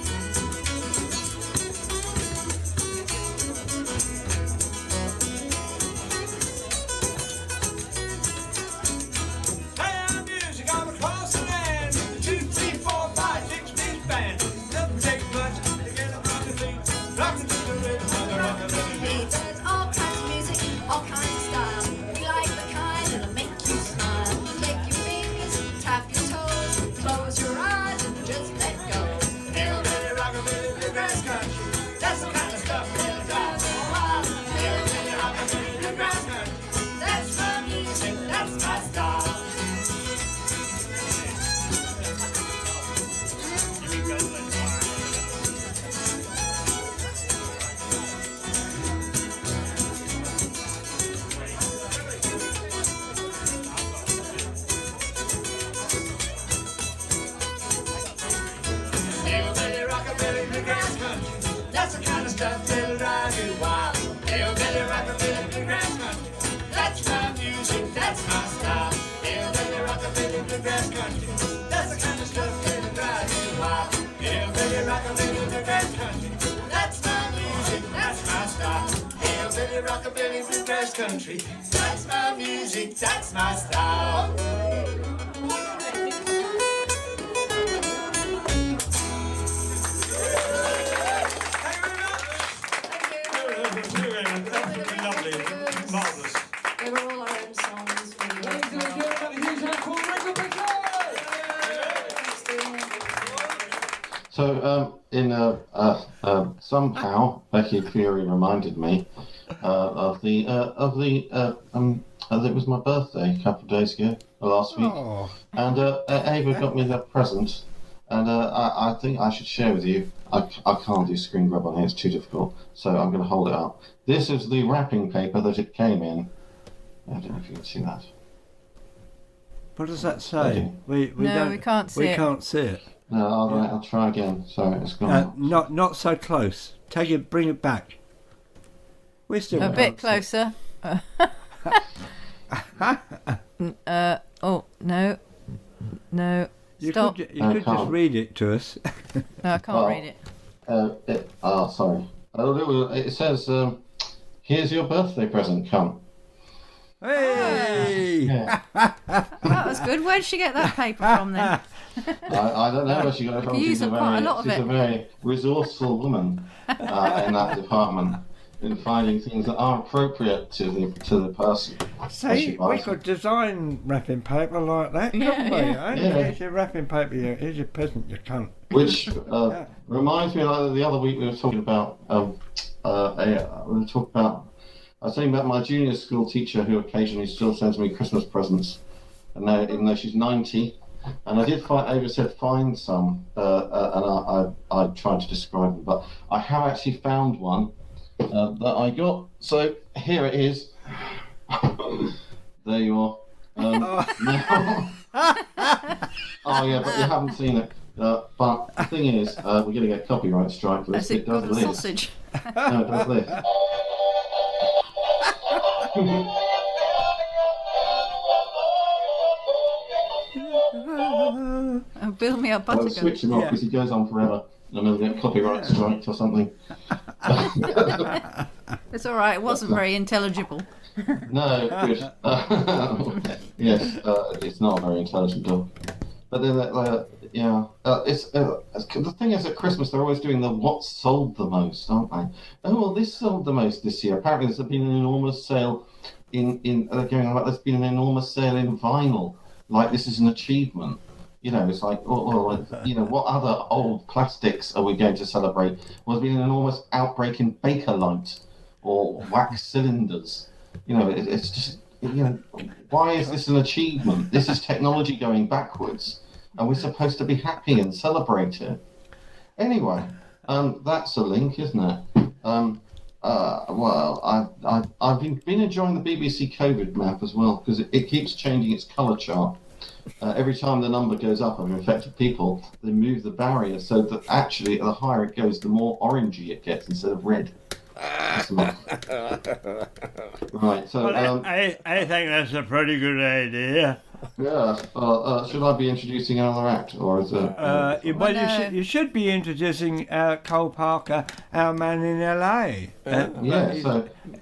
bluegrass country. That's the kind of stuff that'll drive you wild. Hillbilly rockabilly bluegrass country. That's my music, that's my style. Hillbilly rockabilly bluegrass country. That's my music, that's my style. Marvellous. They were all our own songs. So, somehow Becky Fury reminded me of the it was my birthday a couple of days ago, last week, and Ava got me that present, and I think I should share with you. I can't do screen grab on here; it's too difficult. So I'm going to hold it up. This is the wrapping paper that it came in. I don't know if you can see that. What does that say? We can't see it. We can't see it. No, I'll try again. Sorry, it's gone. Not so close. Bring it back. We're still a bit closer. Oh no. You Stop. could just read it to us. No, I can't read it. Sorry. It says, "Here's your birthday present. Come." Hey! Yeah. That was good. Where did she get that paper from then? I don't know where she got it from. She's a very resourceful woman in that department in finding things that are appropriate to the person. See, we could design wrapping paper like that, couldn't we? Here's your wrapping paper, here's your present, you cunt. Which reminds me, like the other week we were talking about, I was saying about my junior school teacher who occasionally still sends me Christmas presents, and now, even though she's 90, and I did find some, and I tried to describe them, but I have actually found one that I got. So here it is. There you are. Oh yeah, but you haven't seen it. But the thing is, we're going to get copyright strike for this. It does this. Sausage. No, it does this. Oh, build me up, Buttercup. I'll switch him off because he goes on forever, and then we'll get copyright striked or something. It's all right. It wasn't very intelligible. No, good. Yes, it's not a very intelligent dog. But then, the thing is, at Christmas they're always doing the what sold the most, aren't they? Oh well, this sold the most this year. Apparently, there's been an enormous sale in going on about. There's been an enormous sale in vinyl. Like this is an achievement. You know, it's like, what other old plastics are we going to celebrate? Well, there's been an enormous outbreak in Bakelite or wax cylinders. You know, it's just, why is this an achievement? This is technology going backwards, and we're supposed to be happy and celebrate it. Anyway, that's a link, isn't it? Well, I've been enjoying the BBC COVID map as well, because it keeps changing its colour chart. Every time the number goes up of infected people, they move the barrier so that actually the higher it goes, the more orangey it gets instead of red. Right, so I think that's a pretty good idea. Yeah. Should I be introducing another act, or is it? You should be introducing Cole Parker, our man in LA.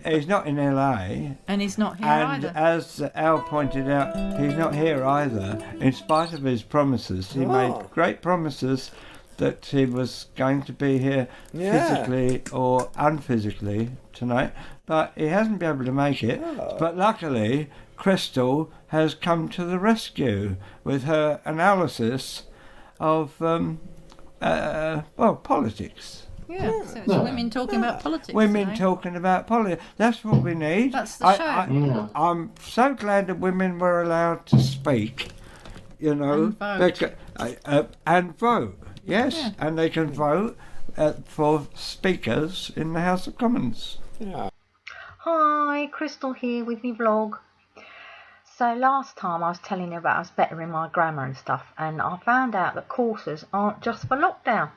He's not in LA, and he's not here and either. As Al pointed out, he's not here either. In spite of his promises, he made great promises that he was going to be here physically or unphysically tonight, but he hasn't been able to make it. But luckily, Krysstal has come to the rescue with her analysis of politics. Yeah, so it's women talking about politics. Women today. talking about politics. That's what we need. That's the show. I'm so glad that women were allowed to speak, and vote. And vote. Yes, and they can vote for speakers in the House of Commons. Yeah. Hi, Krysstal here with my vlog. So last time I was telling you about I was bettering my grammar and stuff, and I found out that courses aren't just for lockdown.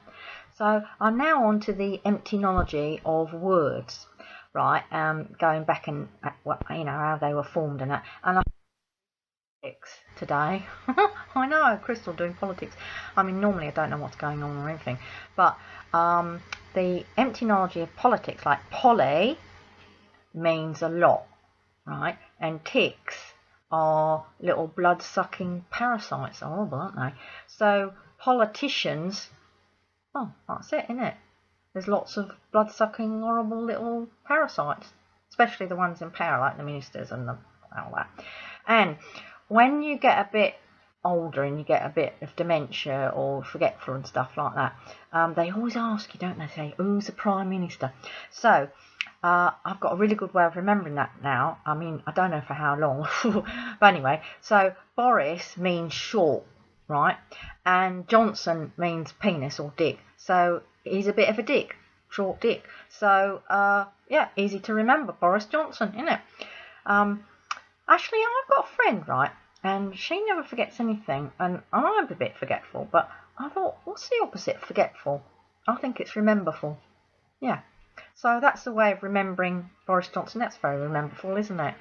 So I'm now on to the etymology of words, right? Going back and how they were formed and that. And today. I know, Krysstal doing politics. I mean, normally I don't know what's going on or anything, but the etymology of politics, like poly, means a lot, right? And ticks are little blood-sucking parasites. Horrible, aren't they? So politicians, oh, that's it, isn't it? There's lots of blood-sucking, horrible little parasites, especially the ones in power, like the ministers and all that. And when you get a bit older and you get a bit of dementia or forgetful and stuff like that, they always ask you, don't they, say, who's the Prime Minister? So I've got a really good way of remembering that now. I mean, I don't know for how long. But anyway, so Boris means short, right? And Johnson means penis or dick. So he's a bit of a dick, short dick. So, yeah, easy to remember, Boris Johnson, isn't it? Actually, I've got a friend, right? And she never forgets anything. And I'm a bit forgetful, but I thought, what's the opposite of forgetful? I think it's rememberful. Yeah. So that's the way of remembering Boris Johnson. That's very rememberful, isn't it?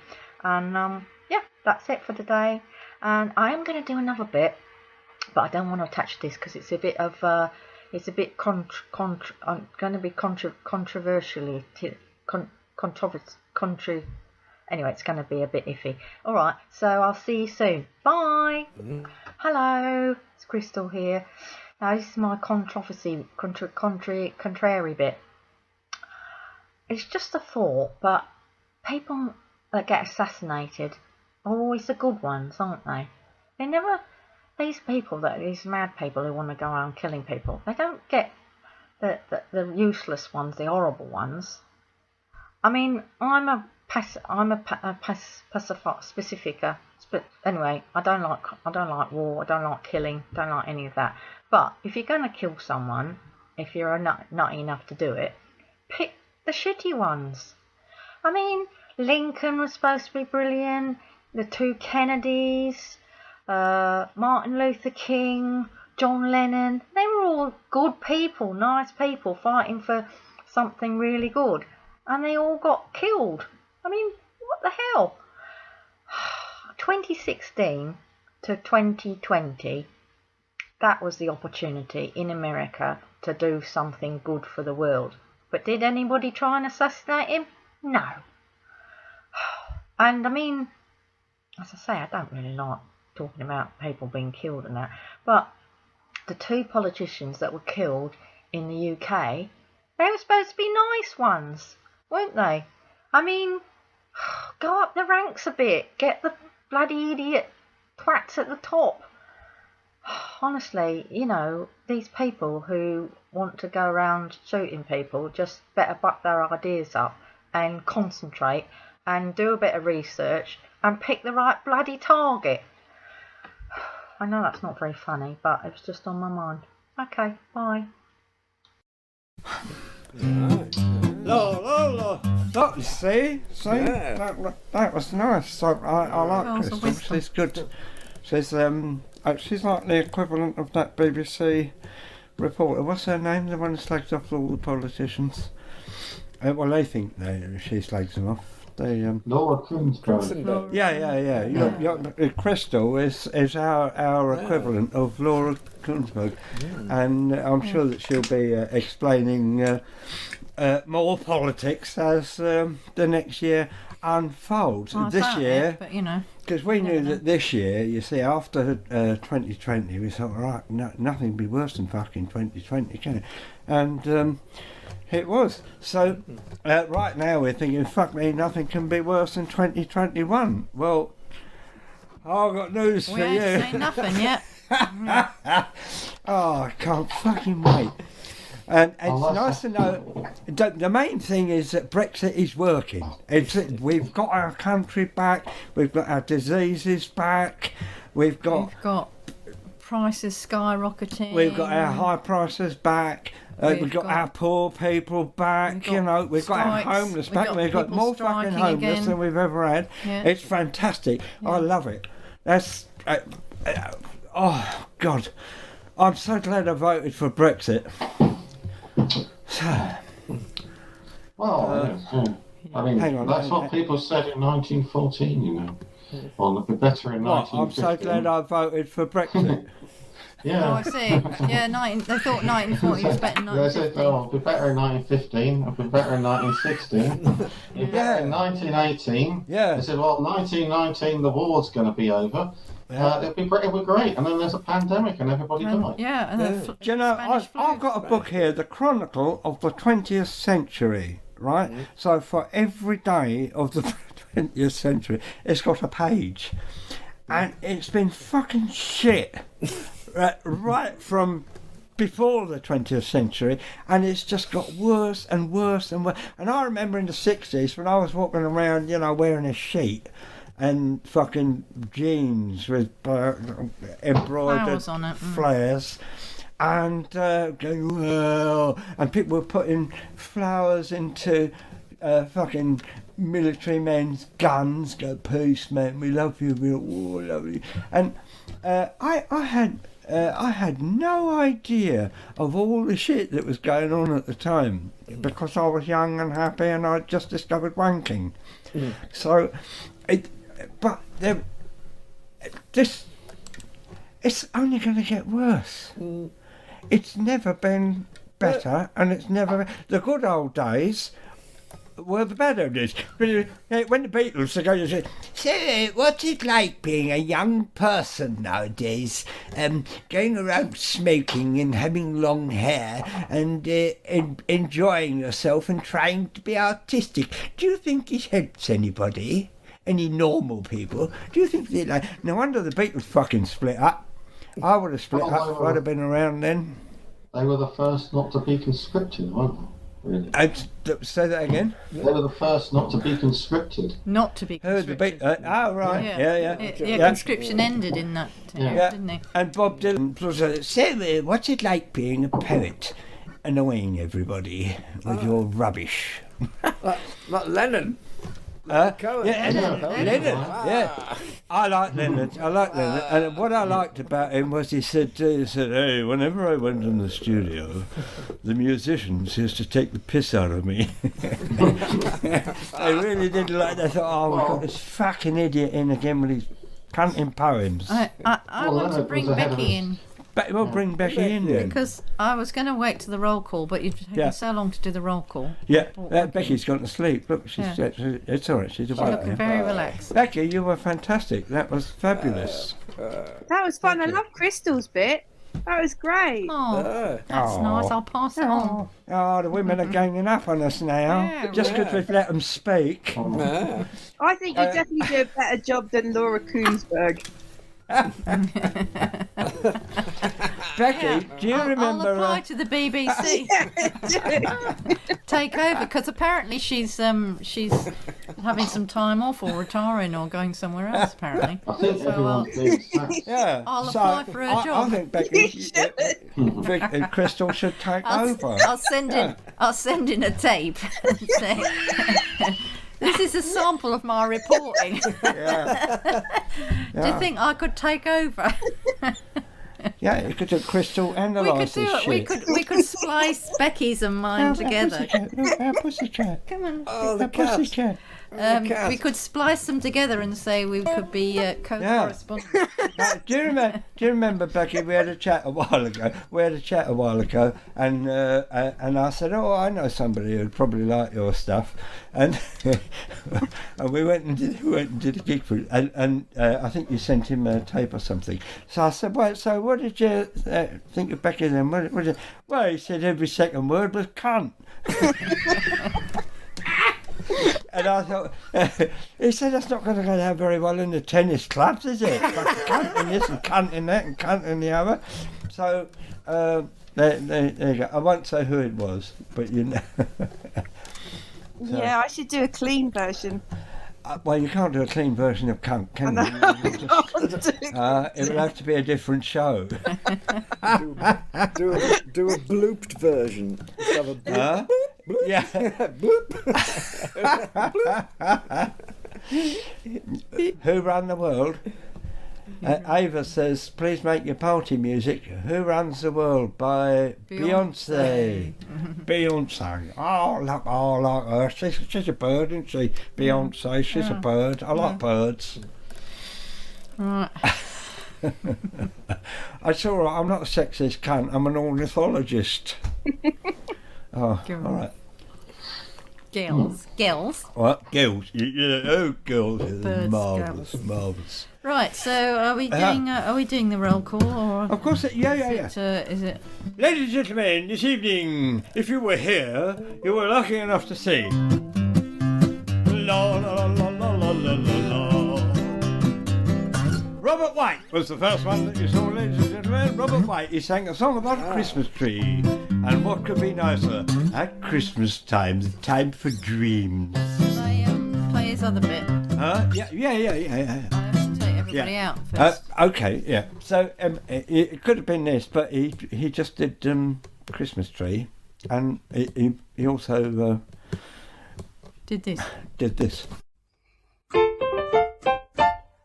And yeah, that's it for today. And I am going to do another bit, but I don't want to attach this because it's a bit of it's a bit going to be controversially anyway, it's going to be a bit iffy. All right, so I'll see you soon. Bye. Hello, it's Krysstal here. Now this is my controversy, contrary bit. It's just a thought, but people that get assassinated are always the good ones, aren't they? They never, these mad people who want to go around killing people, they don't get the useless ones, the horrible ones. I mean, I'm a pacifica. But anyway, I don't like war, I don't like killing, don't like any of that. But if you're going to kill someone, if you're nutty enough to do it, pick the shitty ones. I mean, Lincoln was supposed to be brilliant, the two Kennedys, Martin Luther King, John Lennon, they were all good people, nice people fighting for something really good, and they all got killed. I mean, what the hell? 2016 to 2020, that was the opportunity in America to do something good for the world. But did anybody try and assassinate him? No. And I mean, as I say, I don't really like talking about people being killed and that. But the two politicians that were killed in the UK, they were supposed to be nice ones, weren't they? I mean, go up the ranks a bit. Get the bloody idiot twats at the top. Honestly, you know, these people who want to go around shooting people just better buck their ideas up and concentrate and do a bit of research and pick the right bloody target. I know that's not very funny, but it was just on my mind. Okay, bye. Look, see? Yeah. That was nice. So I like Krysstal. She's good. She's like the equivalent of that BBC reporter. What's her name? The one who slags off all the politicians. Well, they think she slags them off. Laura Kuenssberg. Yeah. Krysstal is our equivalent of Laura Kuenssberg, and I'm sure that she'll be explaining more politics as the next year unfolds. Well, this year, but you know, because we knew that this year, you see, after 2020, we thought, right, nothing would be worse than fucking 2020, can it? And it was. So right now we're thinking, fuck me, nothing can be worse than 2021. Well, I've got news for you. We ain't saying nothing yet. Oh, I can't fucking wait. And it's nice to know. The main thing is that Brexit is working. We've got our country back. We've got our diseases back. We've got prices skyrocketing. We've got our high prices back. We've got our poor people back. We've got our homeless back. We've got more fucking homeless than we've ever had. Yeah. It's fantastic. Yeah. I love it. That's oh God, I'm so glad I voted for Brexit. Well, I mean, that's what people said in 1914, you know. on It'd Be Better in What? I'm 1915. so glad I voted for Brexit. Yeah. Oh, I see. Yeah, they thought 1940 was better than They said, 1915. oh, it'd be better in 1915, it'd be better in 1916, it'd be better in 1918. Yeah. They said, well, 1919, the war's going to be over. It'd be great. And then there's a pandemic and everybody died. Yeah. And Do you know, I've got a book here, The Chronicle of the 20th Century, right? So for every day of the 20th century, it's got a page. And it's been fucking shit. Right from before the 20th century, and it's just got worse and worse and worse. And I remember in the 60s when I was walking around, wearing a sheet and fucking jeans with embroidered Flowers on it. flares, and going, well, and people were putting flowers into fucking military men's guns. Go, peace, man, we love you, we love you. And I had no idea of all the shit that was going on at the time because I was young and happy and I'd just discovered wanking. So, it's only going to get worse. It's never been better, and it's never. The good old days were the better days. When the Beatles are going to say, so what's it like being a young person nowadays, going around smoking and having long hair and enjoying yourself and trying to be artistic? Do you think it helps anybody? Any normal people? Do you think they like? No wonder the Beatles fucking split up. I would have split up if I'd have been around then. They were the first not to be conscripted, weren't they? Really? Say that again. They were the first not to be conscripted. Not to be conscripted. Right. Yeah. Conscription ended in that time, didn't it? And Bob Dylan was so what's it like being a poet, annoying everybody with your rubbish? Not Lennon. Leonard. Yeah, I like Leonard. And what I liked about him was he said, hey, whenever I went in the studio, the musicians used to take the piss out of me. They really didn't like that. They thought, we've got this fucking idiot in again with his canting poems. I want to bring Becky in. We'll bring Becky in then. Because I was going to wait to the roll call, but you've taken so long to do the roll call. Yeah, Becky's gone to sleep. Look, it's all right. She's awake. Looking very relaxed. Becky, you were fantastic. That was fabulous. That was fun. I love Krysstal's bit. That was great. Oh, that's nice. I'll pass it on. Oh, the women are ganging up on us now. Just because we've let them speak. I think you definitely do a better job than Laura Koonsberg. Becky, do you remember? I'll apply to the BBC. Take over, because apparently she's having some time off or retiring or going somewhere else. Apparently, I think I'll apply for her job. I think Becky, Krysstal should take over. I'll send in a tape and say, this is a sample of my reporting. Do you think I could take over? Yeah, you could do Krysstal and the license shit. We could splice Becky's and mine together. Our pussycat. Come on. Oh, the pussycat. We could splice them together and say we could be co-correspondents. Do you remember, Becky? We had a chat a while ago. And I said, "Oh, I know somebody who'd probably like your stuff," and and we went and did a gig for it. And I think you sent him a tape or something. So I said, "Well, so what did you think of Becky then?" Well, he said every second word was cunt. And I thought, he said that's not going to go down very well in the tennis clubs, is it? Like cunt in this and cunt in that and cunt in the other. So, there you go. I won't say who it was, but you know. So, yeah, I should do a clean version. Well, you can't do a clean version of cunt, can you? It would have to be a different show. do a blooped version. Have a bloop. Yeah. Who Run the World? Ava says, please make your party music. Who Runs the World by Beyonce. Beyonce. Oh, like her. She's a bird, isn't she? Beyonce, she's a bird. I like birds. Right. It's all right. I'm not a sexist cunt. I'm an ornithologist. Oh, Girls. all right. Gills. What? Girls. Oh, girls. Birds, Marvellous, girls. marvellous. Right. So are we doing the roll call or? Of course. Yeah. Is it? Ladies and gentlemen, this evening, if you were here, you were lucky enough to see. La la la la la la la la. Robert White was the first one that you saw, ladies and gentlemen. Robert White, he sang a song about a Christmas tree. And what could be nicer at Christmas time, the time for dreams. Play his other bit. Yeah. I have to take everybody out first. Okay, yeah. So it could have been this, but he just did Christmas tree, and he also did this. Did this.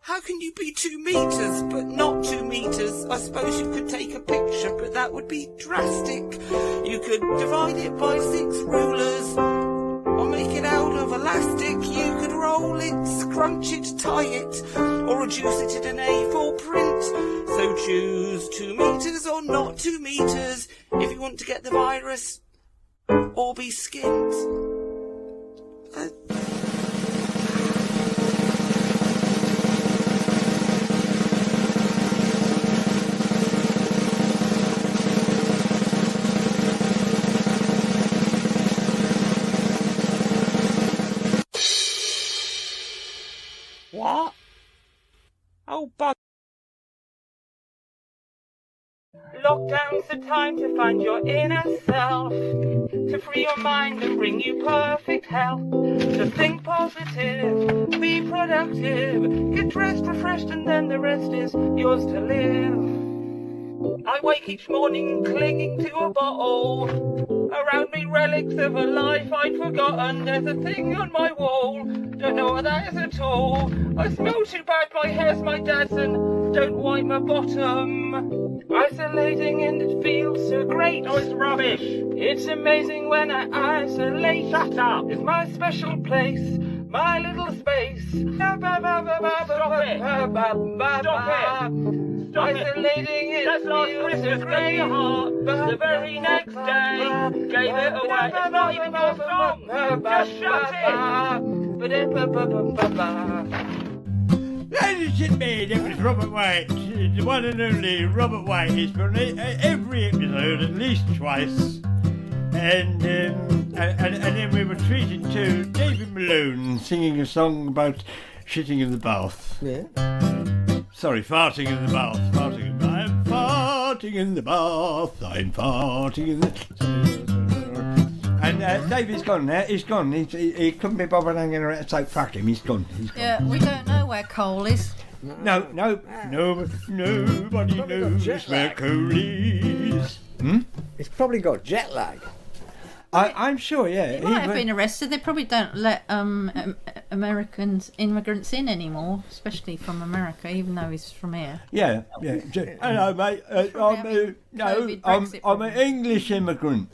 How can you be 2 meters but not 2 meters? I suppose you could take a picture, but that would be drastic. You could divide it by 6 rulers, or make it out of elastic. You could roll it, scrunch it, tie it, or reduce it in an A4 print. So choose 2 meters or not 2 meters if you want to get the virus or be skint. What? Oh, bug. Lockdown's the time to find your inner self, to free your mind and bring you perfect health. To think positive, be productive, get dressed, refreshed, and then the rest is yours to live. I wake each morning clinging to a bottle. Around me relics of a life I'd forgotten. There's a thing on my wall, don't know what that is at all. I smell too bad, my hair's my dad's and don't wipe my bottom. Isolating and it feels so great. Oh, it's rubbish. It's amazing when I isolate. Shut up. It's my special place, my little space. Stop it. Stop it. Isolating it feels so great. The very next day, gave it away. It's not even your song. Just shut it. Ladies and gentlemen, it was Robert White, the one and only Robert White. He's been on every episode at least twice. And then we were treated to Davey Malone singing a song about shitting in the bath. Yeah. Sorry, farting in the bath. I'm farting in the bath. I'm farting in the... And Davey's gone now. He's gone. He couldn't be bothered hanging around, so fuck him. He's gone. Yeah, we don't know where Cole is. No, nobody knows where Cole is. He's probably got jet lag. I'm sure, yeah. He might have been arrested. They probably don't let immigrants in anymore, especially from America, even though he's from here. Yeah. Hello, mate. I'm an English immigrant.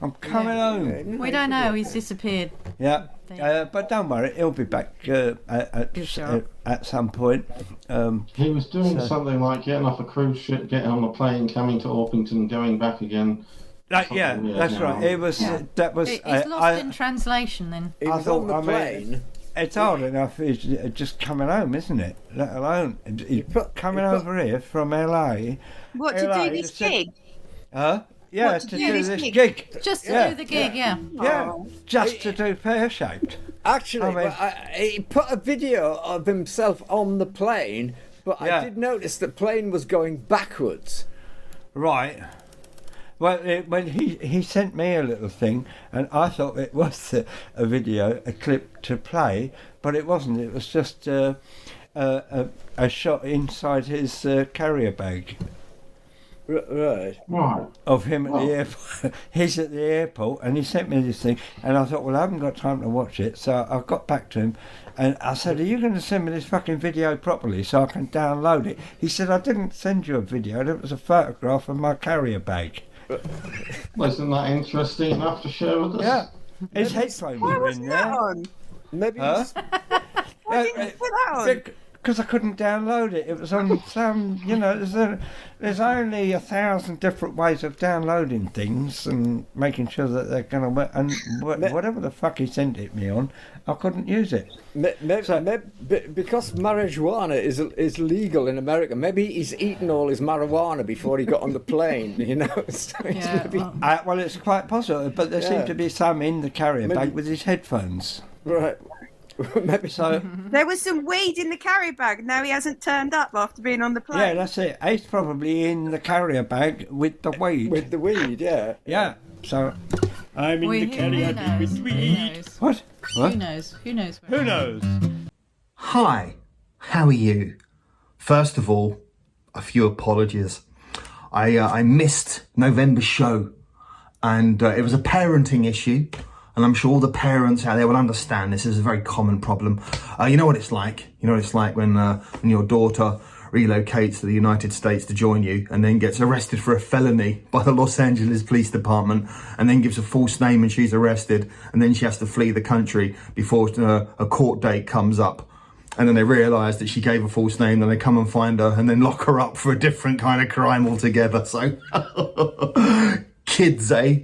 I'm coming home. We don't know. He's disappeared. Yeah. But don't worry, he'll be back at some point. He was doing something like getting off a cruise ship, getting on a plane, coming to Orpington, going back again. That's right. It was. That was. He's lost in translation. Then he was on the plane. It's hard enough. It's just coming home, isn't it? Let alone coming over here from LA. What to do this gig? Yeah, to do this gig. Just to do the gig, yeah. Yeah, just to do Pear Shaped. Actually, he put a video of himself on the plane, but I did notice the plane was going backwards. Right. Well, when he sent me a little thing, and I thought it was a video, a clip to play, but it wasn't. It was just a shot inside his carrier bag. Right. Of him at the airport. He's at the airport, and he sent me this thing, and I thought, well, I haven't got time to watch it, so I got back to him, and I said, are you going to send me this fucking video properly so I can download it? He said, I didn't send you a video, it was a photograph of my carrier bag. Wasn't that interesting enough to share with us? Yeah. His headphones were in there. Maybe Why didn't you put that on? Because I couldn't download it. It was on some, you know, there's only 1,000 different ways of downloading things and making sure that they're going to work. And whatever the fuck he sent it me on, I couldn't use it. Because marijuana is legal in America, maybe he's eaten all his marijuana before he got on the plane, you know. So well, it's quite possible, but there seemed to be some in the carrier bag with his headphones. Right. Maybe so. There was some weed in the carrier bag. Now he hasn't turned up after being on the plane. Yeah, that's it. He's probably in the carrier bag with the weed. With the weed, yeah. Yeah. So I'm in the carrier bag with weed. What? Who knows? Who knows? Who knows? Hi, how are you? First of all, a few apologies. I missed November's show, and it was a parenting issue. And I'm sure all the parents out there will understand this is a very common problem. You know what it's like. You know what it's like when your daughter relocates to the United States to join you and then gets arrested for a felony by the Los Angeles Police Department and then gives a false name and she's arrested and then she has to flee the country before a court date comes up. And then they realise that she gave a false name, then they come and find her and then lock her up for a different kind of crime altogether. So, kids, eh?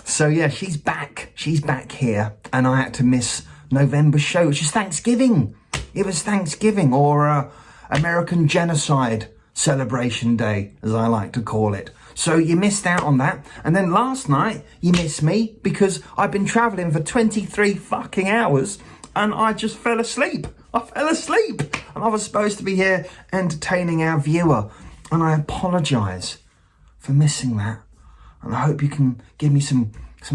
So yeah, she's back here, and I had to miss November's show, which is Thanksgiving. It was Thanksgiving, or American Genocide Celebration Day, as I like to call it. So you missed out on that. And then last night, you missed me, because I've been travelling for 23 fucking hours, and I just fell asleep. I fell asleep, and I was supposed to be here entertaining our viewer, and I apologise for missing that. And I hope you can give me some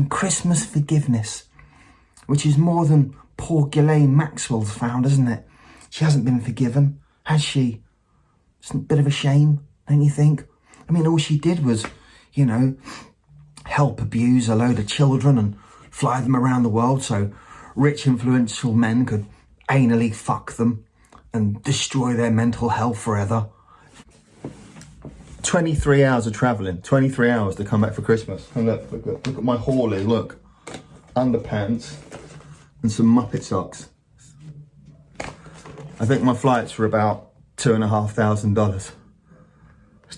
Christmas forgiveness, which is more than poor Ghislaine Maxwell's found, isn't it? She hasn't been forgiven, has she? It's a bit of a shame, don't you think? I mean, all she did was, you know, help abuse a load of children and fly them around the world so rich, influential men could anally fuck them and destroy their mental health forever. 23 hours of travelling, 23 hours to come back for Christmas. And look at my haulie, look. Underpants and some Muppet socks. I think my flights were about $2,500.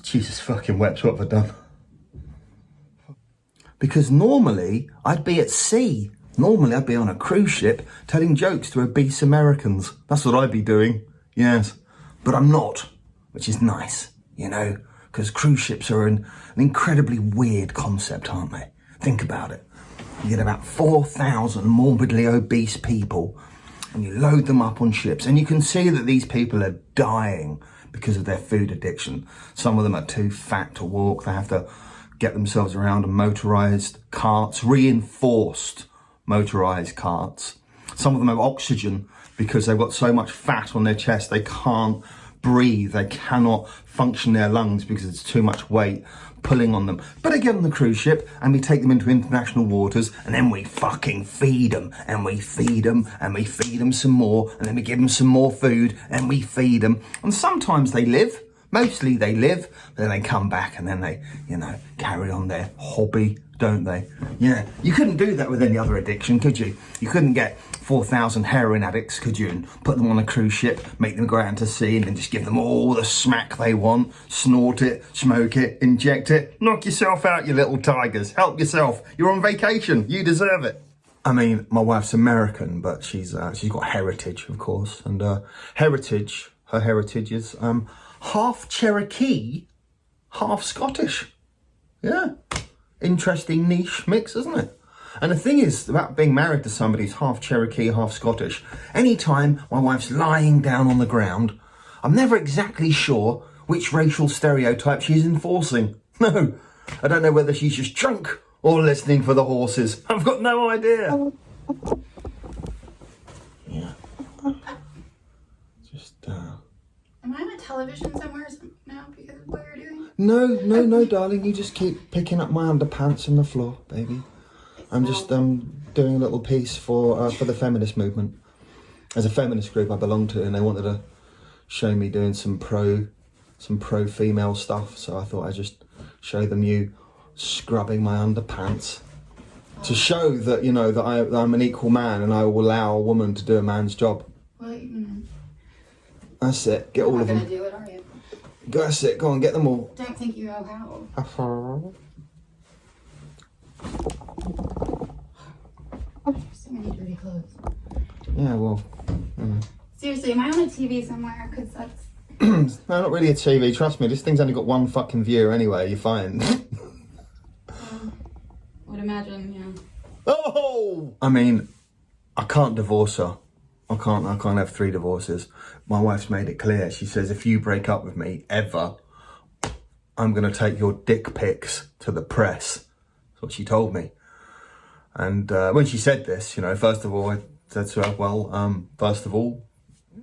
Jesus fucking wept, what have I done? Because normally I'd be at sea. Normally I'd be on a cruise ship telling jokes to obese Americans. That's what I'd be doing, yes. But I'm not, which is nice, you know. Because cruise ships are an incredibly weird concept, aren't they? Think about it. You get about 4,000 morbidly obese people and you load them up on ships and you can see that these people are dying because of their food addiction. Some of them are too fat to walk. They have to get themselves around in motorised carts, reinforced motorised carts. Some of them have oxygen because they've got so much fat on their chest they can't breathe, they cannot function their lungs because it's too much weight pulling on them. But they get on the cruise ship and we take them into international waters and then we fucking feed them and we feed them and we feed them some more and then we give them some more food and we feed them. And sometimes they live, mostly they live, then they come back and then they, you know, carry on their hobby, don't they? Yeah, you couldn't do that with any other addiction, could you? You couldn't get 4,000 heroin addicts, could you, and put them on a cruise ship, make them go out to sea and then just give them all the smack they want, snort it, smoke it, inject it, knock yourself out, you little tigers, help yourself, you're on vacation, you deserve it. I mean, my wife's American, but she's got heritage, of course, and her heritage is half Cherokee, half Scottish. Yeah, interesting niche mix, isn't it? And the thing is about being married to somebody who's half Cherokee, half Scottish, anytime my wife's lying down on the ground, I'm never exactly sure which racial stereotype she's enforcing. No, I don't know whether she's just drunk or listening for the horses. I've got no idea. Yeah. Just, Am I on a television somewhere now because of what you're doing? No, darling, you just keep picking up my underpants on the floor, baby. I'm just doing a little piece for the feminist movement. There's a feminist group I belong to, and they wanted to show me doing some pro female stuff. So I thought I'd just show them you scrubbing my underpants to show that, you know, that I'm an equal man and I will allow a woman to do a man's job. What you mean? That's it. Get all of them. You're not gonna do it, are you? That's it. Go on, get them all. Don't think you know how. So many dirty clothes. Yeah, well. Seriously, am I on a TV somewhere? Because that's. No, not really a TV. Trust me, this thing's only got one fucking view anyway. You're fine. Would imagine, yeah. Oh! I mean, I can't divorce her. I can't have 3 divorces. My wife's made it clear. She says, if you break up with me ever, I'm going to take your dick pics to the press. That's what she told me. And when she said this, you know, first of all, I said to her, well, first of all,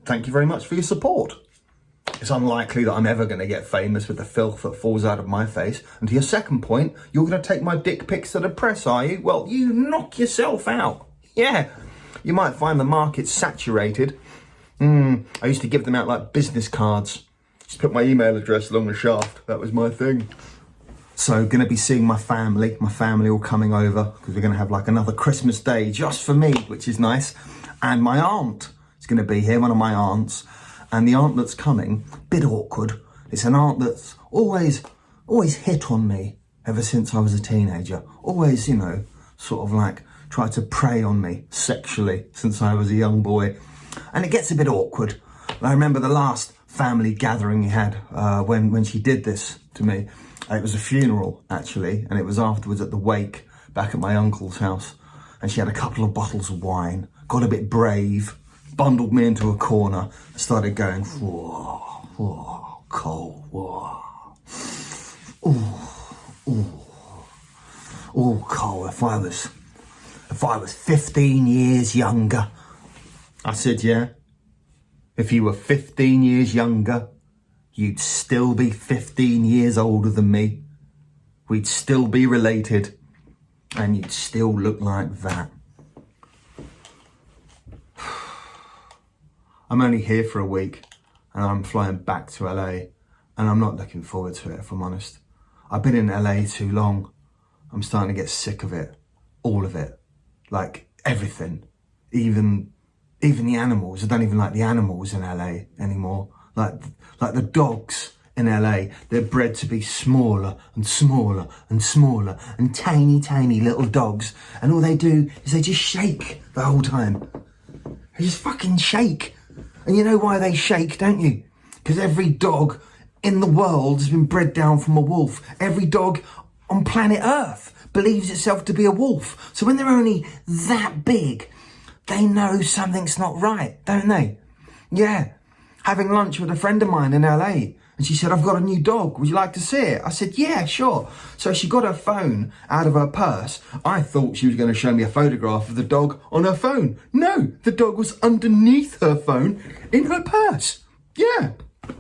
thank you very much for your support. It's unlikely that I'm ever going to get famous with the filth that falls out of my face. And to your second point, you're going to take my dick pics to the press, are you? Well, you knock yourself out. Yeah. You might find the market saturated. I used to give them out like business cards. Just put my email address along the shaft. That was my thing. So going to be seeing my family all coming over, because we're going to have like another Christmas day just for me, which is nice. And my aunt is going to be here, one of my aunts. And the aunt that's coming, bit awkward. It's an aunt that's always hit on me ever since I was a teenager. Always, you know, sort of like tried to prey on me sexually since I was a young boy. And it gets a bit awkward. I remember the last family gathering you had when she did this to me. It was a funeral, actually, and it was afterwards at the wake back at my uncle's house. And she had a couple of bottles of wine, got a bit brave, bundled me into a corner, and started going, whoa, whoa, Cole, whoa. Oh, Cole, if I was 15 years younger. I said, yeah. If you were 15 years younger, you'd still be 15 years older than me. We'd still be related. And you'd still look like that. I'm only here for a week. And I'm flying back to LA. And I'm not looking forward to it, if I'm honest. I've been in LA too long. I'm starting to get sick of it. All of it. Like, everything. Even the animals. I don't even like the animals in LA anymore. Like the dogs in LA, they're bred to be smaller and smaller and smaller and tiny, tiny little dogs. And all they do is they just shake the whole time. They just fucking shake. And you know why they shake, don't you? Because every dog in the world has been bred down from a wolf. Every dog on planet Earth believes itself to be a wolf. So when they're only that big, they know something's not right, don't they? Yeah. Having lunch with a friend of mine in LA, and she said, I've got a new dog, would you like to see it? I said, yeah, sure. So she got her phone out of her purse. I thought she was going to show me a photograph of the dog on her phone. No, the dog was underneath her phone in her purse. Yeah.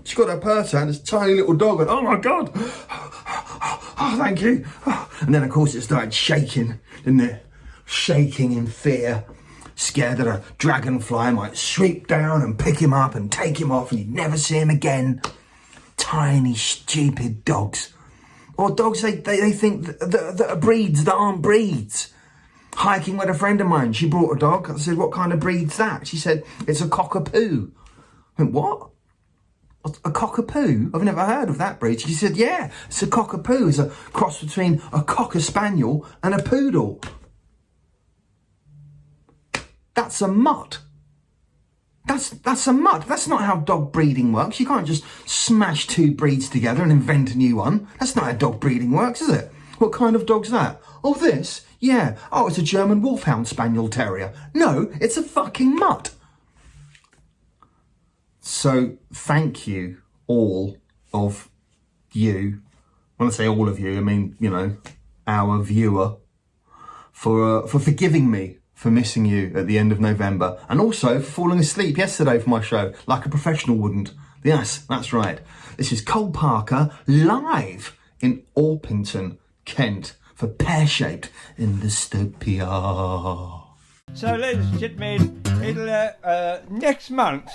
She got her purse out, this tiny little dog, and oh my God. Oh, thank you. And then, of course, it started shaking, didn't it? Shaking in fear. Scared that a dragonfly might sweep down and pick him up and take him off and he'd never see him again. Tiny, stupid dogs. Or dogs they think that are breeds that aren't breeds. Hiking with a friend of mine, she brought a dog. I said, what kind of breed's that? She said, it's a cockapoo. I went, what? A cockapoo? I've never heard of that breed. She said, yeah, it's a cockapoo. It's a cross between a cocker spaniel and a poodle. That's a mutt. That's a mutt. That's not how dog breeding works. You can't just smash 2 breeds together and invent a new one. That's not how dog breeding works, is it? What kind of dog's that? Oh, this? Yeah. Oh, it's a German Wolfhound Spaniel Terrier. No, it's a fucking mutt. So, thank you, all of you. When I say all of you, I mean, you know, our viewer, for forgiving me for missing you at the end of November, and also for falling asleep yesterday for my show, like a professional wouldn't. Yes, that's right. This is Cole Parker, live in Orpington, Kent, for Pear Shaped in Dystopia. So, ladies and gentlemen, it'll, next month,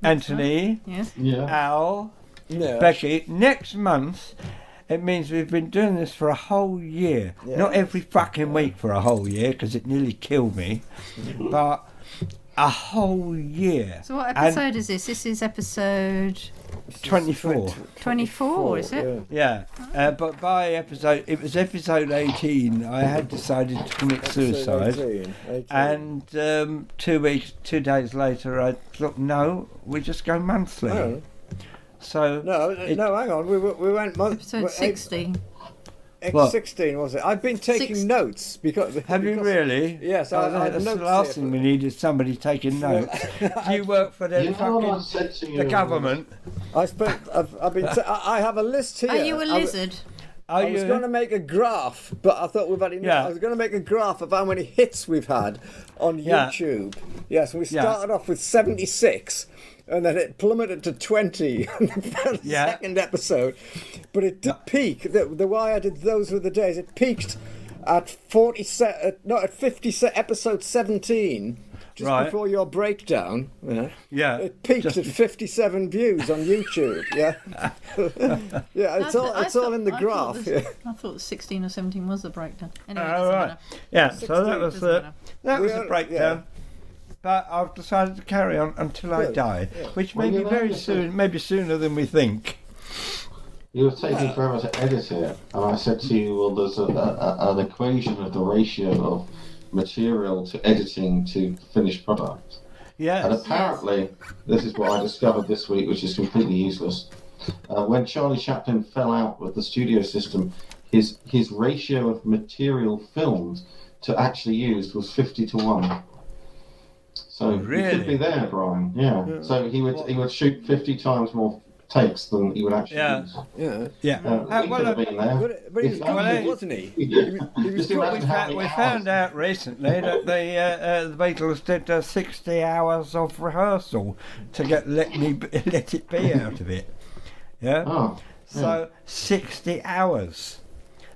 Anthony, yes. Al, Yeah. Becky, next month, it means we've been doing this for a whole year. Yeah. Not every fucking week for a whole year, because it nearly killed me. But a whole year. So what episode is this? This is episode 24. 24, is it? Yeah, but by episode 18, I had decided to commit suicide. 18. And 2 days later, I thought, no, we just go monthly. Oh. So no, hang on. We went Episode 16. What? 16 was it? I've been taking notes because. Have you really? Yes, Oh, I have that's the notes last here. thing we need is somebody taking notes. Do you work for the the government? I've been. I have a list here. Are you a lizard? I was going to make a graph, but I thought we've had enough. Yeah. I was going to make a graph of how many hits we've had on Yeah. YouTube. Yes, we started off with 76, and then it plummeted to 20 on the second episode. But it did peak. The way I did those were the days. It peaked at episode 17. Just Right. before your breakdown, Yeah. it peaked at 57 views on YouTube. Yeah, yeah, it's all in the graph. I thought 16 or 17 was the breakdown. Anyway, it All doesn't right. matter. Yeah. So that was Doesn't matter. a breakdown. But I've decided to carry on until I Good. die, Yeah. which Well, may be you know, very you soon, maybe sooner than we think. You were taking forever to edit it, and I said to you, well, there's an equation of the ratio of material to editing to finished product. Yes. And apparently, this is what I discovered this week, which is completely useless. When Charlie Chaplin fell out with the studio system, his ratio of material filmed to actually used was 50-1. So you could be there, Brian. Yeah. So he would shoot 50 times more takes than he would actually use. Yeah. We could have been there. But he was good, wasn't he? We found out recently that the Beatles did 60 hours of rehearsal to let it be out of it. Yeah. Oh, so 60 hours.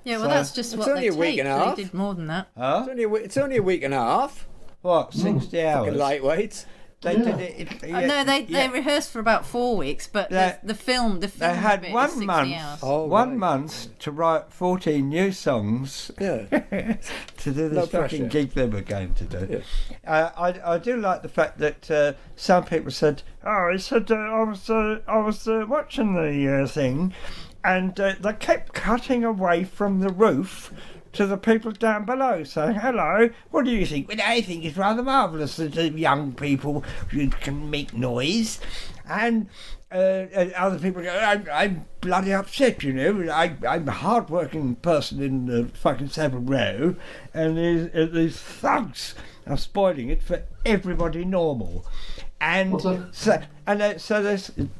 Yeah, well, So- that's just It's what only they a week take. and a half. They did more than that. Huh? It's only a week and a half. What? 60 hours. Fucking lightweight. They did it. No, they rehearsed for about 4 weeks, but the film They bit had is 1 60 month. hours. 1 month to write 14 new songs. Yeah. To do this No fucking pressure. gig they were going to do. I do like the fact that some people said, "Oh, he said I was watching the thing, and they kept cutting away from the roof." To the people down below, saying, "Hello, what do you think?" "Well, I think it's rather marvellous that the young people who can make noise," and other people go, I'm bloody upset, you know. I'm a hard-working person in the fucking 7th row, and these thugs are spoiling it for everybody normal." And so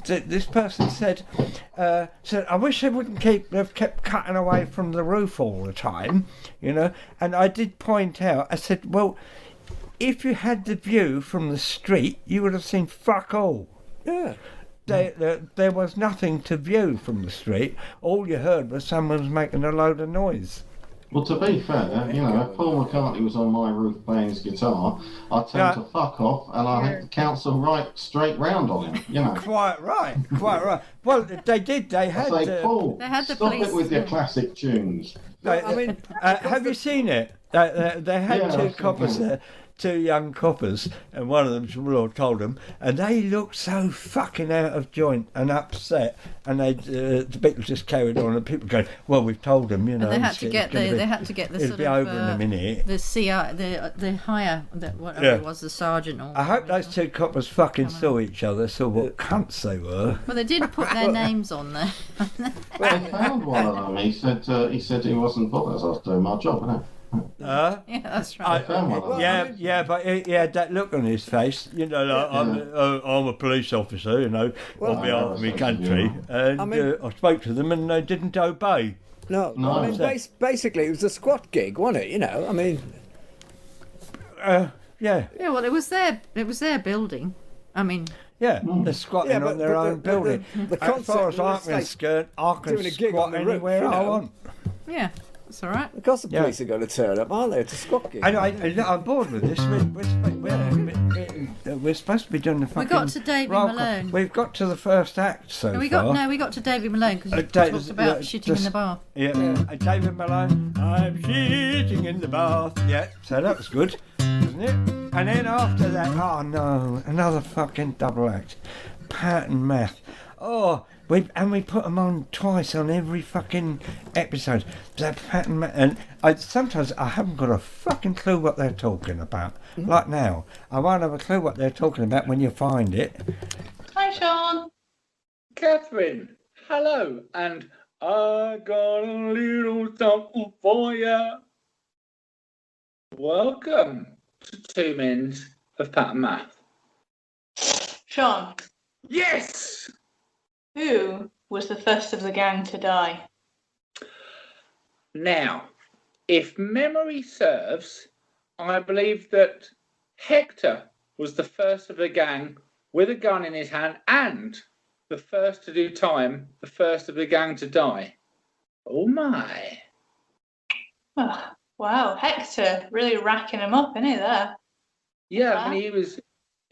this person said, "I wish they wouldn't have kept cutting away from the roof all the time, you know." And I did point out, I said, "Well, if you had the view from the street, you would have seen fuck all." Yeah. There was nothing to view from the street. All you heard was someone making a load of noise. Well, to be fair, you know, if Paul McCartney was on my roof playing his guitar, I'd tell him to fuck off, and I'd have the council right straight round on him, you know. Quite right. Well, they did. They had. I say, Paul, they had the stop police. it with your classic tunes. Have you seen it? They had Yeah, two I've coppers seen it. there, two young coppers, and one of them, Lord told them, and they looked so fucking out of joint and upset, and the Beatles just carried on, and people going, "Well, we've told them, you know." And they had it's to get gonna be- the it'll sort be of over in a minute. the CI the higher whatever Yeah. it was, the sergeant or I hope those two coppers fucking saw each other, saw what cunts they were. well, they did put their names on there. Well, I found one of them. He said he wasn't bothered as I was doing my job, innit? Huh? Yeah, that's right. But he had that look on his face, you know, like, I'm a police officer, you know, on behalf of my country, and I spoke to them and they didn't obey. No. I mean, basically, it was a squat gig, wasn't it? You know, I mean. Yeah. Yeah, well, it was their building. I mean. Yeah, they're squatting on their own building. As far as I'm concerned, I can doing a gig squat on the roof, anywhere you I know. want. Yeah, that's all right. Of course, the police are going to turn up, aren't they? It's a squat gig. I'm bored with this. We're supposed to be doing the fucking. We got to Davey roll call. Malone. We've got to the first act so No, we far. got to Davey Malone because you talked about shitting in the bath. Yeah, David Malone. I'm shitting in the bath. Yeah, so that was good, wasn't it? And then after that, oh no, another fucking double act. Pattern math. Oh, we put them on twice on every fucking episode. That pattern math. And sometimes I haven't got a fucking clue what they're talking about. Like now, I won't have a clue what they're talking about when you find it. Hi, Sean. Catherine, hello, and I got a little something for you. Welcome to 2 Mins of Pattern Math. Sean. Yes! Who was the first of the gang to die? Now, if memory serves, I believe that Hector was the first of the gang with a gun in his hand and the first to do time, the first of the gang to die. Oh my. Oh, wow, Hector really racking him up, isn't he, there? Yeah, I mean, he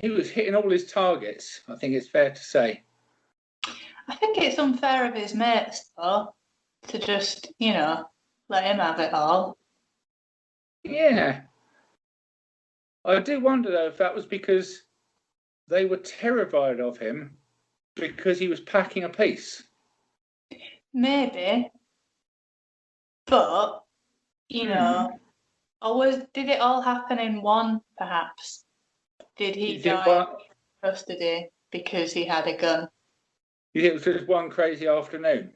was hitting all his targets, I think it's fair to say. I think it's unfair of his mates, though, to just, let him have it all. Yeah. I do wonder, though, if that was because they were terrified of him because he was packing a piece. Maybe. But, always did it all happen in one, perhaps? Did he die in custody because he had a gun? You think it was just one crazy afternoon?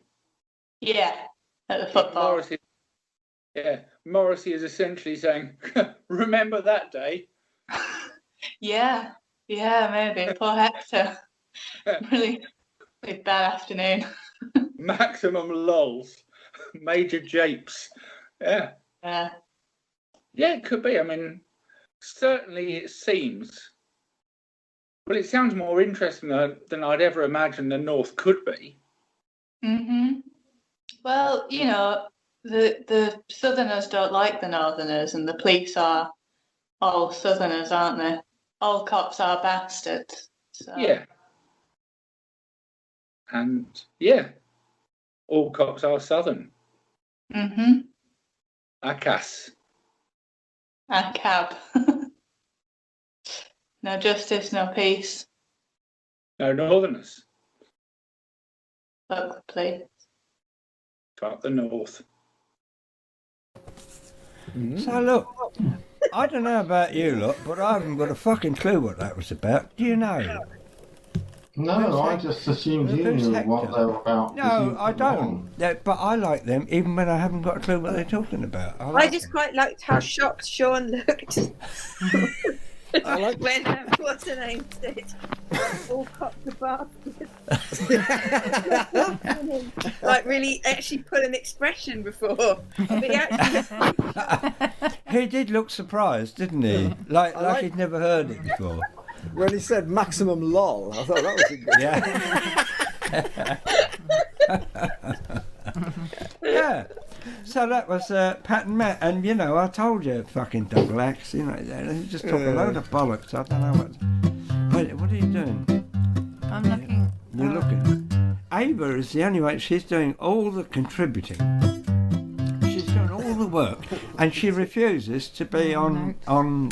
Yeah, at the football. Morrissey is essentially saying, remember that day? Yeah, maybe. Poor Hector. really bad afternoon. Maximum lols. Major japes. Yeah. Yeah. Yeah, it could be. I mean, certainly it seems. Well, it sounds more interesting than I'd ever imagined the North could be. Mhm. Well, the Southerners don't like the Northerners, and the police are all Southerners, aren't they? All cops are bastards. So. Yeah. And all cops are Southern. Mhm. Akas. A cab. No justice, no peace. No Northerners. Fuck the police. Fuck the North. So look, I don't know about you lot, but I haven't got a fucking clue what that was about. Do you know? No, I just assumed you knew what they were about. No, I don't. Yeah, but I like them even when I haven't got a clue what they're talking about. I just quite liked how shocked Sean looked. I like when what's her name said, all cops are bastards. Like really actually put an expression before. But he actually he did look surprised, didn't he? Like he'd never heard it before. When he said maximum lol, I thought that was a good. Yeah. So that was Pattern Matt, and I told you, fucking double axe, they just talk a load of bollocks. I don't know what. Wait, what are you doing? I'm looking. You're looking. Ava is the only one. She's doing all the contributing. She's doing all the work, and she refuses to be on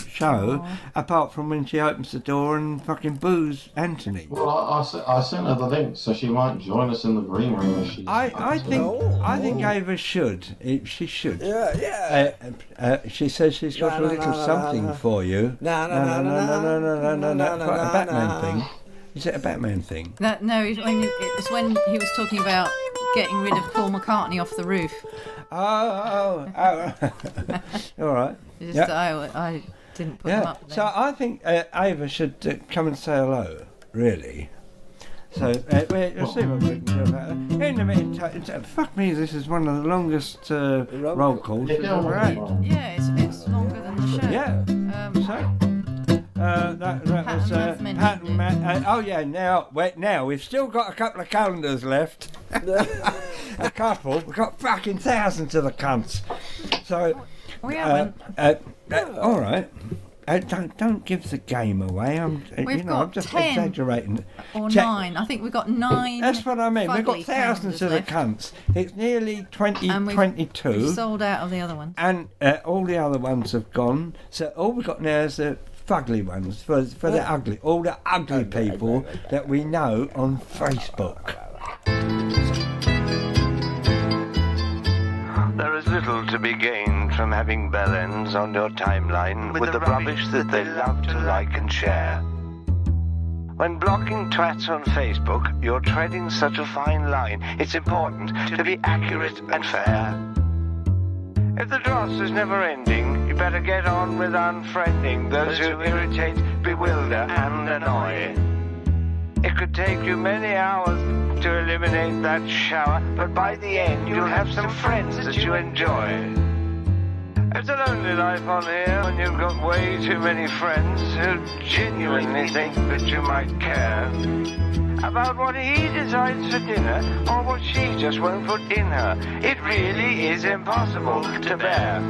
show apart from when she opens the door and fucking boos Anthony. Well, I sent her the link so she might join us in the green room if she. I think Ava should. She should. Yeah. She says she's got a little something for you. No. A Batman thing. Is it a Batman thing? No, it was when he was talking about getting rid of Paul McCartney off the roof. Oh. All right. I didn't put them up there. So I think Ava should come and say hello, really. So we'll see what we can do about it. In the meantime, fuck me, this is one of the longest roll calls we've ever had. Yeah, it's longer than the show. Yeah. That was Pattern Matt. Now we've still got a couple of calendars left. A couple. We've got fucking thousands of the cunts. So we haven't. All right. Don't give the game away. I'm just 10 exaggerating. Or 9. I think we've got 9. That's what I mean. We've got thousands of the cunts. It's nearly 2022. We've sold out of the other ones. And all the other ones have gone. So all we've got now is fugly ones, for the ugly, all the ugly people that we know on Facebook. There is little to be gained from having bellends on your timeline with the rubbish that they love to like and share. When blocking twats on Facebook, you're treading such a fine line. It's important to be accurate and fair. If the dross is never ending, you better get on with unfriending those who irritate, bewilder and annoy. It could take you many hours to eliminate that shower, but by the end you'll have some friends that you enjoy. It's a lonely life on here when you've got way too many friends who genuinely think that you might care about what he decides for dinner or what she just won't put in her. It really is impossible to bear.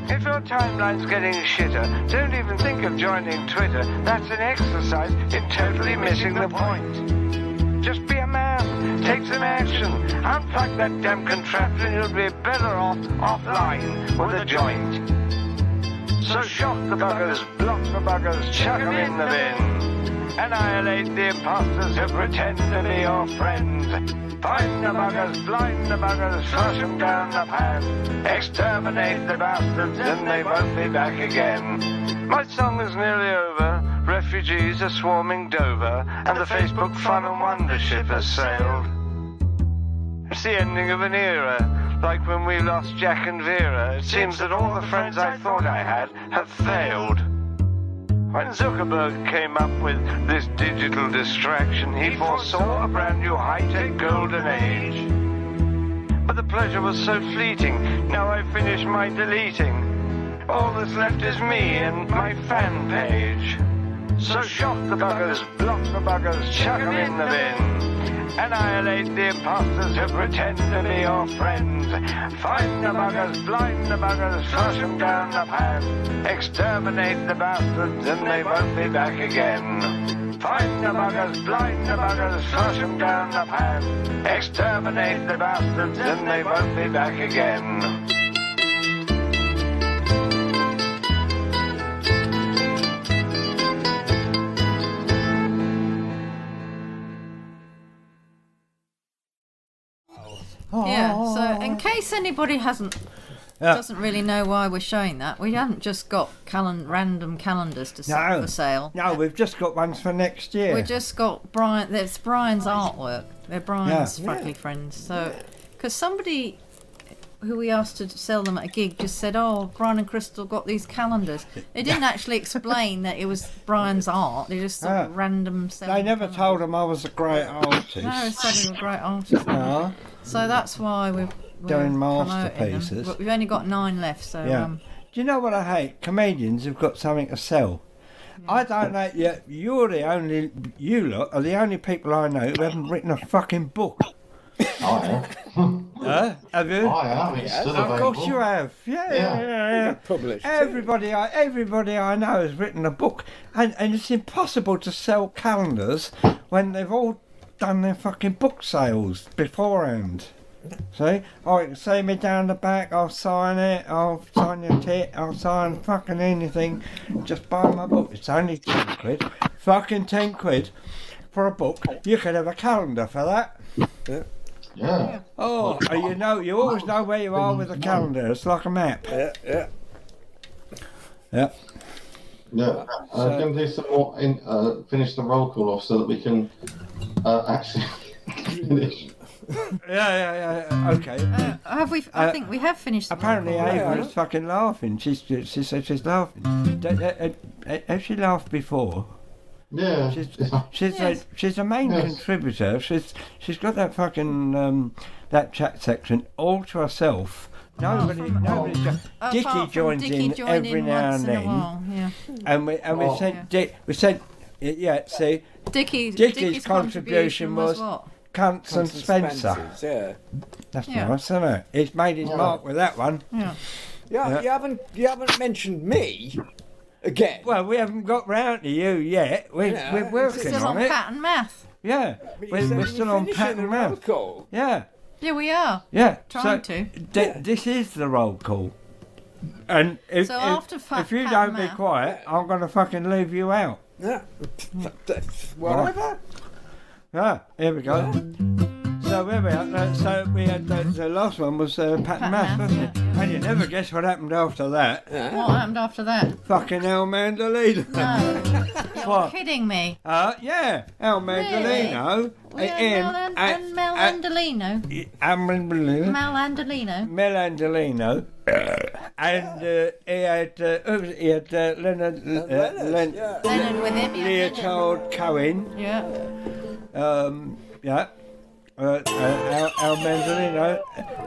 If your timeline's getting shitter, don't even think of joining Twitter. That's an exercise in totally missing the point. Just be a man, take some action, unplug that damn contraption, you'll be better off offline with a joint. So shock the buggers, block the buggers, chuck them in the bin. Annihilate the imposters who pretend to be your friends. Find the buggers, blind the buggers, flush them down the path. Exterminate the bastards and they won't be back again. My song is nearly over. Refugees are swarming Dover, and the Facebook fun and wonder ship has sailed. It's the ending of an era, like when we lost Jack and Vera. It seems that all the friends I thought I had have failed. When Zuckerberg came up with this digital distraction, he foresaw a brand new high-tech golden age. But the pleasure was so fleeting, now I've finished my deleting. All that's left is me and my fan page. So shock the buggers, block the buggers, chuck them in the bin. Annihilate the imposters who pretend to be your friends. Find the buggers, blind the buggers, flush them down the path. Exterminate the bastards and they won't be back again. Find the buggers, blind the buggers, flush them down the path. Exterminate the bastards and they won't be back again. Yeah, so in case anybody doesn't really know why we're showing that, we haven't just got random calendars to set for sale. No, we've just got ones for next year. We've just got there's Brian's artwork. They're Brian's frankly friends. So, because somebody who we asked to sell them at a gig just said, "Oh, Brian and Krysstal got these calendars." They didn't actually explain that it was Brian's art. They just sort of random. They never told him I was a great artist. No, they said he was a great artist. No. So that's why we're doing masterpieces. But we've only got 9 left. So Do you know what I hate? Comedians who've got something to sell. Yeah. I don't know. You lot are the only people I know who haven't written a fucking book. I have. Have you? I have. It's still available. Of course you have. Yeah. Published. Everybody I know has written a book, and it's impossible to sell calendars when they've all done their fucking book sales beforehand. See? Oh, you can see me down the back, I'll sign it, I'll sign your tit, I'll sign fucking anything. Just buy my book. It's only 10 quid. Fucking 10 quid for a book. You could have a calendar for that. Yeah. Oh, you always know where you are with a calendar. It's like a map. Yeah. Yeah. I'm going to do some more, finish the roll call off so that we can actually finish. Yeah. Okay. Have we? I think we have finished. Apparently, Ava is fucking laughing. She said she's laughing. Has she laughed before? Yeah. She's a main contributor. She's got that fucking that chat section all to herself. Nobody. Dickie joins in every now and then. And we said, see. Dickie's contribution was what? Cunts and Spencer. That's nice, isn't it? He's made his mark with that one. Yeah. You haven't mentioned me again. Well, we haven't got round to you yet. We're working still on it. it. Pattern math. Yeah, we're still on pattern math. Yeah. Yeah, we are. Yeah. Trying to. This is the roll call. And if, So after if you Pat don't be Matt- quiet, I'm going to fucking leave you out. Yeah. Whatever. Ah, here we go. So where we are? So we had the last one was Pat and Math, wasn't it? And you never guess what happened after that. What happened after that? Fucking El Mandolino. No. You're What? kidding me. Yeah, El Mandolino. We had Mel Andolino. Melandolino. Melandolino. And he had Leonard Leonard with him. Leonard Cohen. Yeah. Yeah. Al Mandolino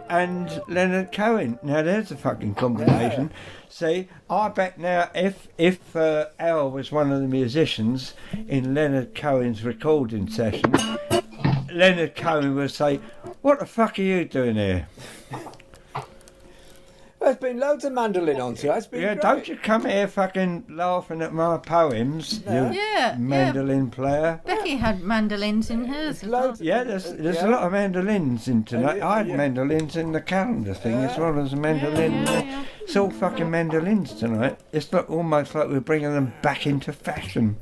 and Leonard Cohen. Now there's a fucking combination. See, I bet now if Al was one of the musicians in Leonard Cohen's recording session, Leonard Cohen would say, "What the fuck are you doing here?" There's been loads of mandolin on today. It's been Yeah, great. don't you come here fucking laughing at my poems, you Yeah, mandolin player. Becky had mandolins in hers. as well. Yeah, there's a lot of mandolins in tonight. I had mandolins in the calendar thing as well as a mandolin. It's all fucking mandolins tonight. It's almost like we're bringing them back into fashion.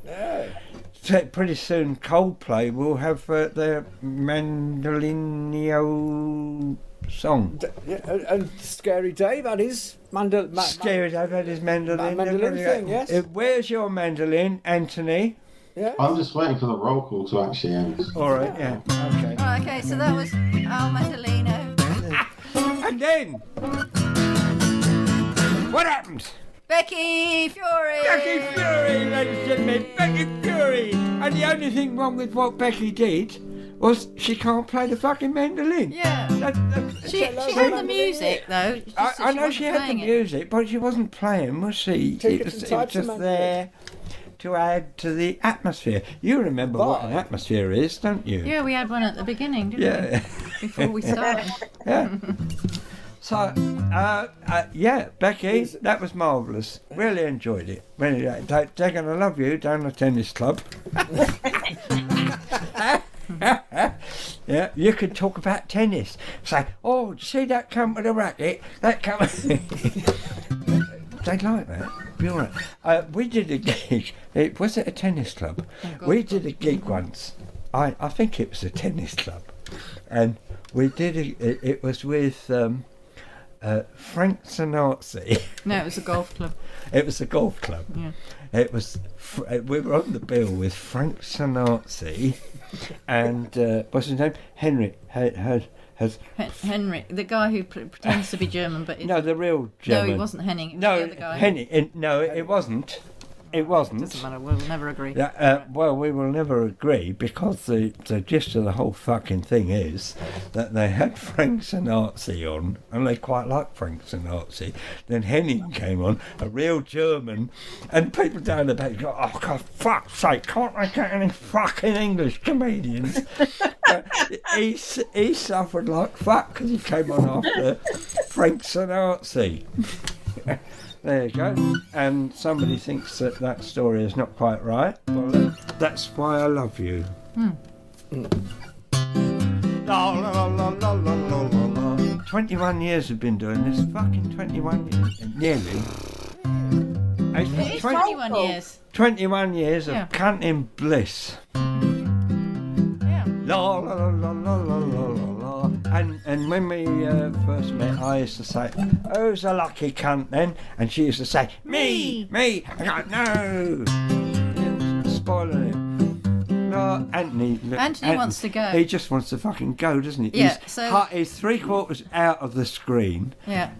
So pretty soon Coldplay will have their Mandolinio song. And Scary Dave had his Scary Dave had his mandolin. mandolin thing, yes. Where's your mandolin, Anthony? Yeah. I'm just waiting for the roll call to actually end. All right, yeah, okay. Right, okay, so that was Al Mandolino. And then, what happened? Becky Fury! Becky Fury, ladies and gentlemen, Becky Fury! And the only thing wrong with what Becky did was she can't play the fucking mandolin. Yeah. She had the music, though. I know she had the music, but she wasn't playing, was she? It was just there to add to the atmosphere. You remember what an atmosphere is, don't you? Yeah, we had one at the beginning, didn't we? Before we started. Yeah. So, yeah, Becky, that was marvellous. Really enjoyed it. Really, they're going to love you down the tennis club. Yeah, you could talk about tennis. Say, oh, see that come with a racket? That come. They'd like that. Be all right. We did a gig. Was it a tennis club? We did a gig once. I think it was a tennis club, and we did it was with Frank Sinatra. No, it was a golf club. It was a golf club. Yeah. It was. We were on the bill with Frank Sinatra, and what's his name? Henry. Henry, the guy who pretends to be German, but No, the real German. No, he wasn't Henning. It was No, the other guy. Henny. No, it wasn't. It wasn't. Doesn't matter. We'll never agree. Well, we will never agree because the gist of the whole fucking thing is that they had Frank Sinatra on, and they quite liked Frank Sinatra. Then Henning came on, a real German, and people down the back go, "Oh, God, fuck's sake, can't they get any fucking English comedians?" he suffered like fuck because he came on after Frank Sinatra. There you go. And somebody thinks that story is not quite right. Well, that's why I love you. La, la, la, la, la, la, la, la. 21 years we've been doing this. Fucking 21 years. Nearly. It is 21 years. 21 years of Yeah. canting bliss. Yeah. La la la la la la la la. And when we first met, I used to say, "Who's a lucky cunt then?" And she used to say, "Me, me." I go, "No." Spoiling it. No, Anthony wants to go. He just wants to fucking go, doesn't he? Yeah, He's 3/4 out of the screen. Yeah.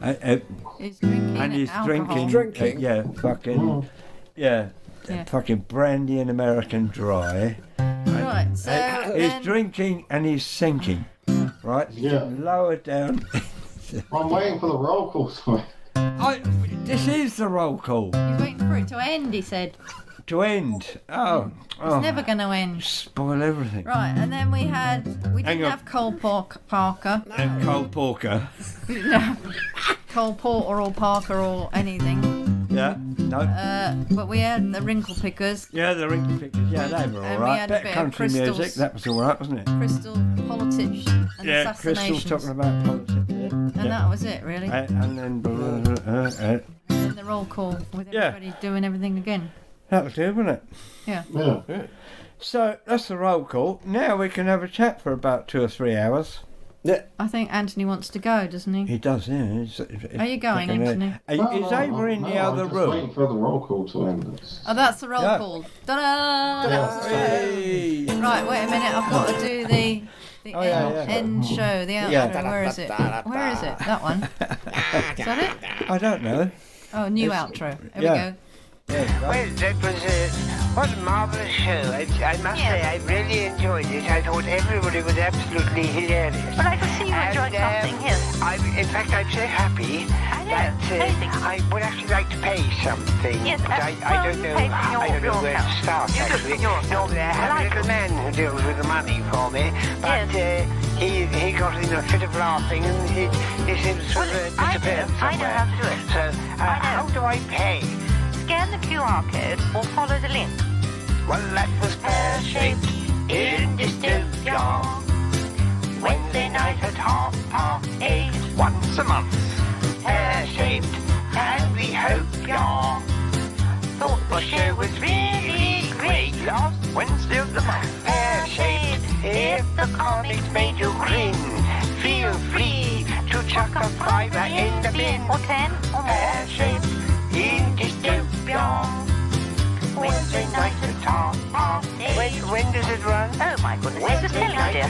He's drinking and he's alcohol. drinking. Yeah, fucking. Yeah. Fucking brandy and American dry. Right, so he's then- drinking and he's sinking. Right? Yeah. Lower down. I'm waiting for the roll call. Sorry. This is the roll call. He's waiting for it to end, he said. To end. Oh. It's never going to end. Spoil everything. Right, and then we Hang didn't on. have Cole Parker. And Cole Porker. We didn't have Cole Porter or Parker or anything. Yeah. No. But we had the Wrinklepickers. Yeah, the Wrinklepickers. Yeah, they were all And we right. had a Bit bit of of country music. Crystals. That was all right, wasn't it? Crystal, politics and Yeah, assassinations. Crystal's talking about politics. And that was it, really. And then And the roll call with everybody doing everything again. that was it, wasn't it? Yeah. Yeah. So that's the roll call. Now we can have a chat for about 2 or 3 hours. Yeah. I think Anthony wants to go, doesn't he? He does, yeah. Are you going, Anthony? Is Ava in the other I'm just room? waiting for the roll call to end. Oh, that's the roll call. Ta-da! Hey. Right, wait a minute. I've got to do the end show, the outro. Yeah. Where is it? Where is it? That one. Is that it? I don't know. Oh, new outro. Here we go. Well, that was what a marvellous show. I must say, I really enjoyed it. I thought everybody was absolutely hilarious. Well, I can see you enjoyed something, yes. In fact, I'm so happy that I would actually like to pay something. Yes, but I don't know. I don't know where to start. Actually, normally I have a little man who deals with the money for me, but he got in a fit of laughing and he seems to have disappeared somewhere. I know how to do it. So how do I pay? Scan the QR code or follow the link. Well, that was Pear Shaped in Dystopia. Wednesday night at 8:30, once a month. Pear Shaped, and we hope y'all thought the show was really great. Last Wednesday of the month. Pear Shaped, if the comics made you grin, feel free to chuck a fiver in the bin. Or 10 or more. Pear Shaped in Dystopia. Wednesday night at 8:30. When does it run? Oh my goodness, this is telling you, dear.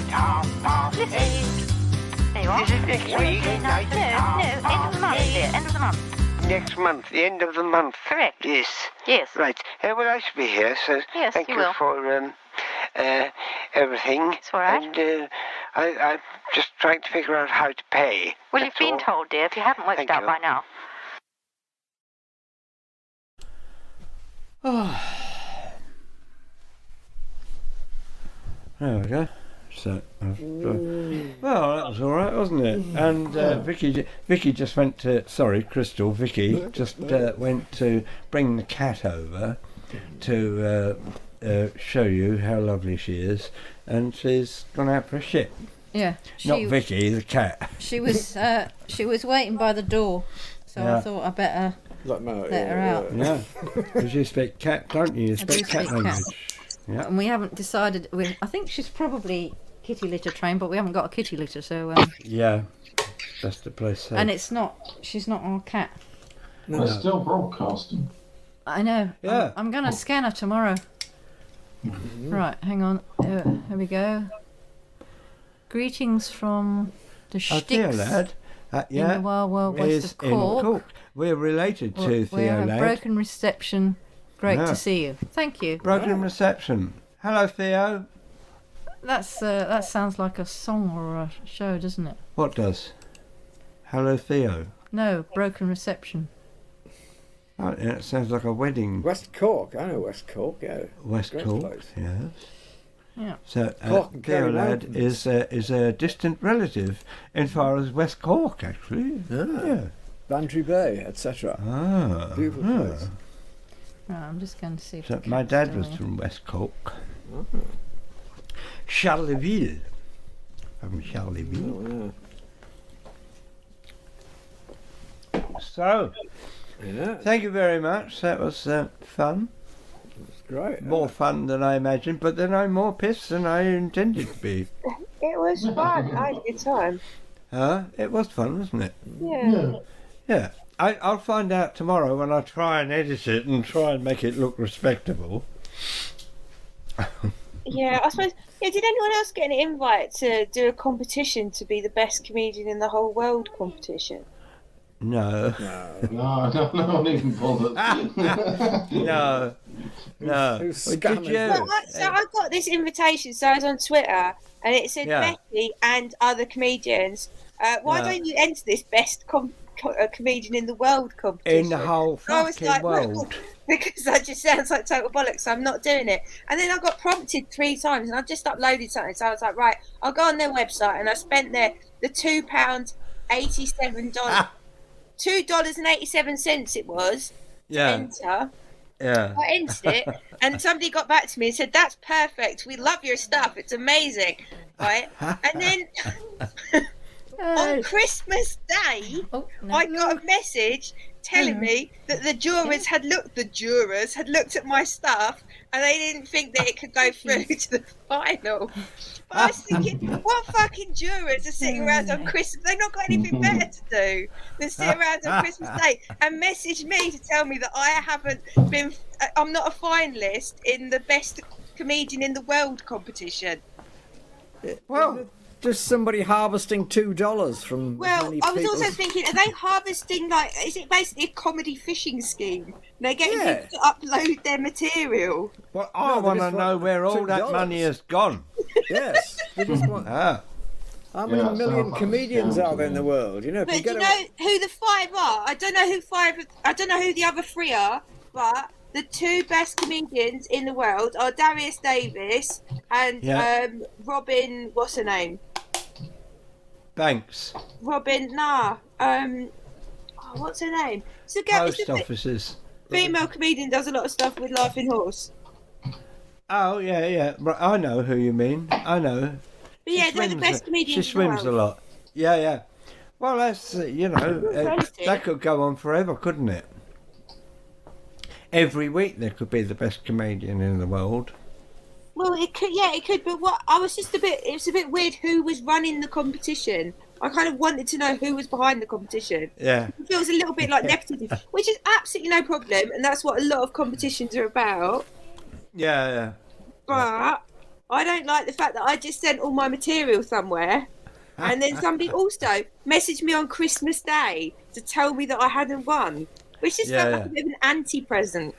Listen. There you are. Is it next week? No, end of the month, dear, end of the month. Next month, the end of the month. Correct. Yes. Yes. Right. Well, I shall be here, so Yes, thank you you will. for everything. It's all right. And I'm just trying to figure out how to pay. Well, you've been told, dear, if you haven't worked Thank it out you. by now. Oh. There we go. So, well, that was all right, wasn't it? And Vicky just went to. Sorry, Krysstal. Vicky just went to bring the cat over to show you how lovely she is, and she's gone out for a shit. Yeah. Not Vicky, the cat. She was waiting by the door, so I thought I better let her out. Yeah, because you speak cat, don't you? You I do speak cat speak language. cat. Yeah. And we haven't decided. I think she's probably kitty litter trained, but we haven't got a kitty litter, so. Yeah, that's the place. Safe. And she's not our cat. No. They're still broadcasting. I know. Yeah. I'm going to scan her tomorrow. Right, hang on. Here we go. Greetings from the Theo Sticks Lad. in the wild west is of Cork. in Cork. We're related to We Theo have Lad. broken reception. Great Yeah. to see you. Thank you. Broken reception. Hello, Theo. That sounds like a song or a show, doesn't it? What does? Hello, Theo. No, broken reception. Oh, yeah, it sounds like a wedding. West Cork, I know West Cork, yeah. West Great Cork, place. yes. Yeah. So Cork and Theo Kerry Lad Mountains. is a distant relative in far as West Cork, actually. Yeah. Bantry Bay, etc. Ah. Beautiful ah. place. Right, I'm just going to see if So the my cat's dad still was here. from West Cork. Charleville. From Charleville. So, thank you very much. That was fun. It's great. More fun than I imagined, but then I'm more pissed than I intended to be. It was fun. I had a good time. It was fun, wasn't it? Yeah. Yeah. I'll find out tomorrow when I try and edit it and try and make it look respectable. Yeah, I suppose. Yeah, did anyone else get an invite to do a competition to be the best comedian in the whole world competition? No. No one even bothered. No. Well, did you? So I got this invitation, so I was on Twitter, and it said Yeah. Becky and other comedians. Why don't you enter this best comedian in the world competition? In the whole I was fucking like, world. well, because that just sounds like total bollocks, so I'm not doing it. And then I got prompted 3 times, and I just uploaded something, so I was like, right, I'll go on their website, and I spent the £2.87, $2.87 it was, to enter. Yeah. I entered it, and somebody got back to me and said, "That's perfect. We love your stuff. It's amazing." Right? And then on Christmas day, I got a message telling me that the jurors had looked at my stuff and they didn't think that it could go through to the final. But I was thinking, what fucking jurors are sitting around on Christmas? They've not got anything better to do than sit around on Christmas Day and message me to tell me that I'm not a finalist in the best comedian in the world competition. Well, just somebody harvesting $2 from. Well, many I was also people's- thinking, are they harvesting, like, is it basically a comedy fishing scheme? They're getting Yeah. people to upload their material. Well, I want to know where all that money has gone. Yes. They just want... Ah. How many million comedians are there in the world? You know, if But you do get you know who the 5 are? I don't know who the other 3 are, but the 2 best comedians in the world are Darius Davis and Robin, what's her name? Banks. Robin, what's her name? It's a girl, Post offices. female comedian, does a lot of stuff with Laughing Horse. Oh, yeah. Right, I know who you mean. I know. But yeah, they're the best comedians She in the swims a world. lot. Yeah. Well, that's, that could go on forever, couldn't it? Every week there could be the best comedian in the world. Well, it could. But it's a bit weird who was running the competition. I kind of wanted to know who was behind the competition. Yeah. It feels a little bit like nepotism, which is absolutely no problem, and that's what a lot of competitions are about. Yeah. But I don't like the fact that I just sent all my material somewhere, and then somebody also messaged me on Christmas Day to tell me that I hadn't won, which just felt like a bit of an anti-present.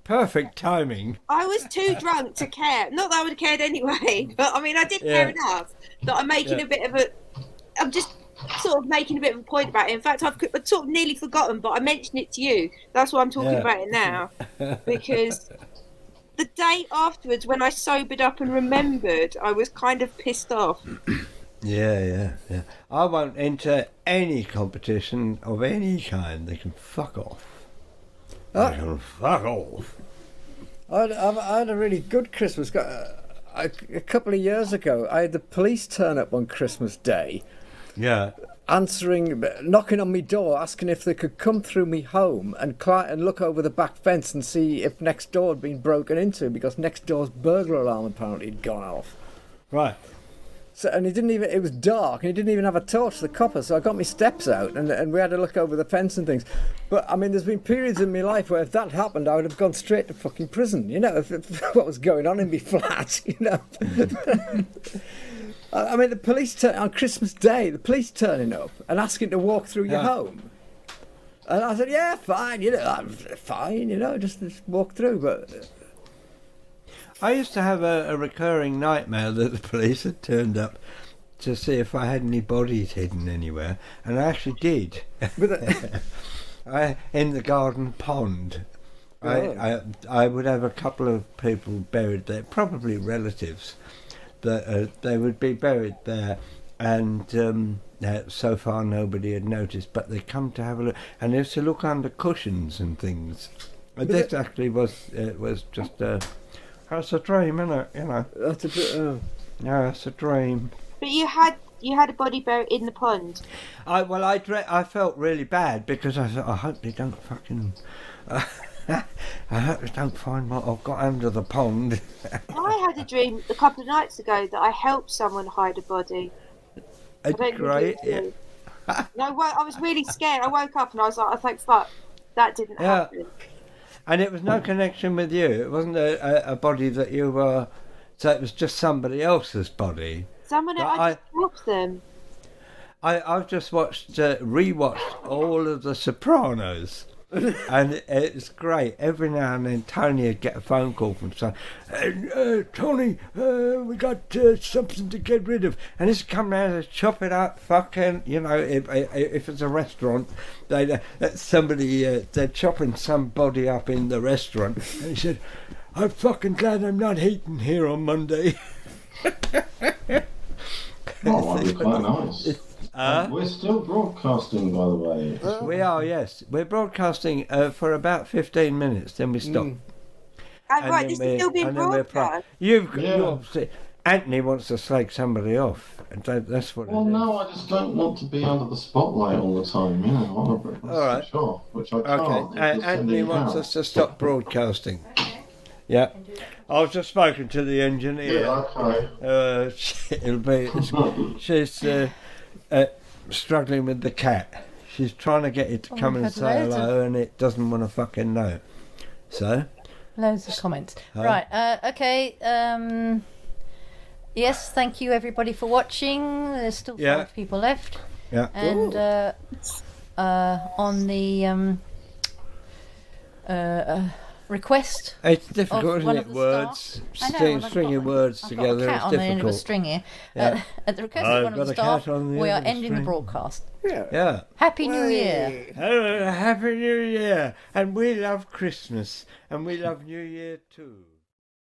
Perfect timing. I was too drunk to care. Not that I would have cared anyway, but I mean, I did care enough that I'm just sort of making a bit of a point about it. In fact, I've sort of nearly forgotten, but I mentioned it to you. That's why I'm talking about it now. Because the day afterwards, when I sobered up and remembered, I was kind of pissed off. Yeah. I won't enter any competition of any kind. They can fuck off. They can fuck off. I had a really good Christmas. A couple of years ago, I had the police turn up on Christmas Day. Yeah. Knocking on my door, asking if they could come through me home and look over the back fence and see if next door had been broken into, because next door's burglar alarm apparently had gone off. Right. So, and it was dark, and he didn't even have a torch, the copper, so I got my steps out, and we had to look over the fence and things. But, I mean, there's been periods in my life where if that happened, I would have gone straight to fucking prison, if what was going on in my flat, I mean, the police on Christmas Day, the police turning up and asking to walk through your home. And I said, yeah, fine, I'm fine, just walk through, but... I used to have a recurring nightmare that the police had turned up to see if I had any bodies hidden anywhere, and I actually did. In the garden pond. I would have a couple of people buried there, probably relatives, that they would be buried there, and so far nobody had noticed, but they come to have a look, and they used to look under cushions and things. And this actually was just that's a dream, isn't it? That's a bit. Yeah, it's a dream. But you had a body buried in the pond. I felt really bad because I thought, I hope they don't fucking. I hope they don't find what I've got under the pond. I had a dream a couple of nights ago that I helped someone hide a body. Great. No, I was really scared. I woke up and I was like, thank fuck, that didn't happen. And it was no connection with you. It wasn't a body that you were. So it was just somebody else's body. Someone else, I just helped them. I've just rewatched all of The Sopranos. And it's great. Every now and then Tony would get a phone call from someone, Tony, we got something to get rid of, and he's come round and chop it up, fucking, if it's a restaurant, they're chopping somebody up in the restaurant, and he said, I'm fucking glad I'm not eating here on Monday. Oh, that'd be quite nice. We're still broadcasting, by the way. We are, yes. We're broadcasting for about 15 minutes, then we stop. Right, this is still being broadcast. You're Anthony wants to slag somebody off. And that's what Well, it is. no, I just don't want to be under the spotlight all the time, you know. I'm a bit All right. switch off, which I can't. Okay. if you're Anthony sending wants out. us to stop broadcasting. Yeah. I've just spoken to the engineer. Yeah, okay. She's struggling with the cat. She's trying to get it to come and say hello, and it doesn't want to fucking know. So? Loads of comments. Huh? Right, okay. Yes, thank you everybody for watching. There's still 5 people left. Yeah. And on the request. It's difficult, isn't of it? the Words, staff. I know, stringing words I've together. got a cat It's on the end of a difficult. string here. Yeah. At the request I've of one of got the a cat staff, on the we are end of the ending the string. broadcast. Yeah. Happy New Year. Hello, Happy New Year. And we love Christmas. And we love New Year too.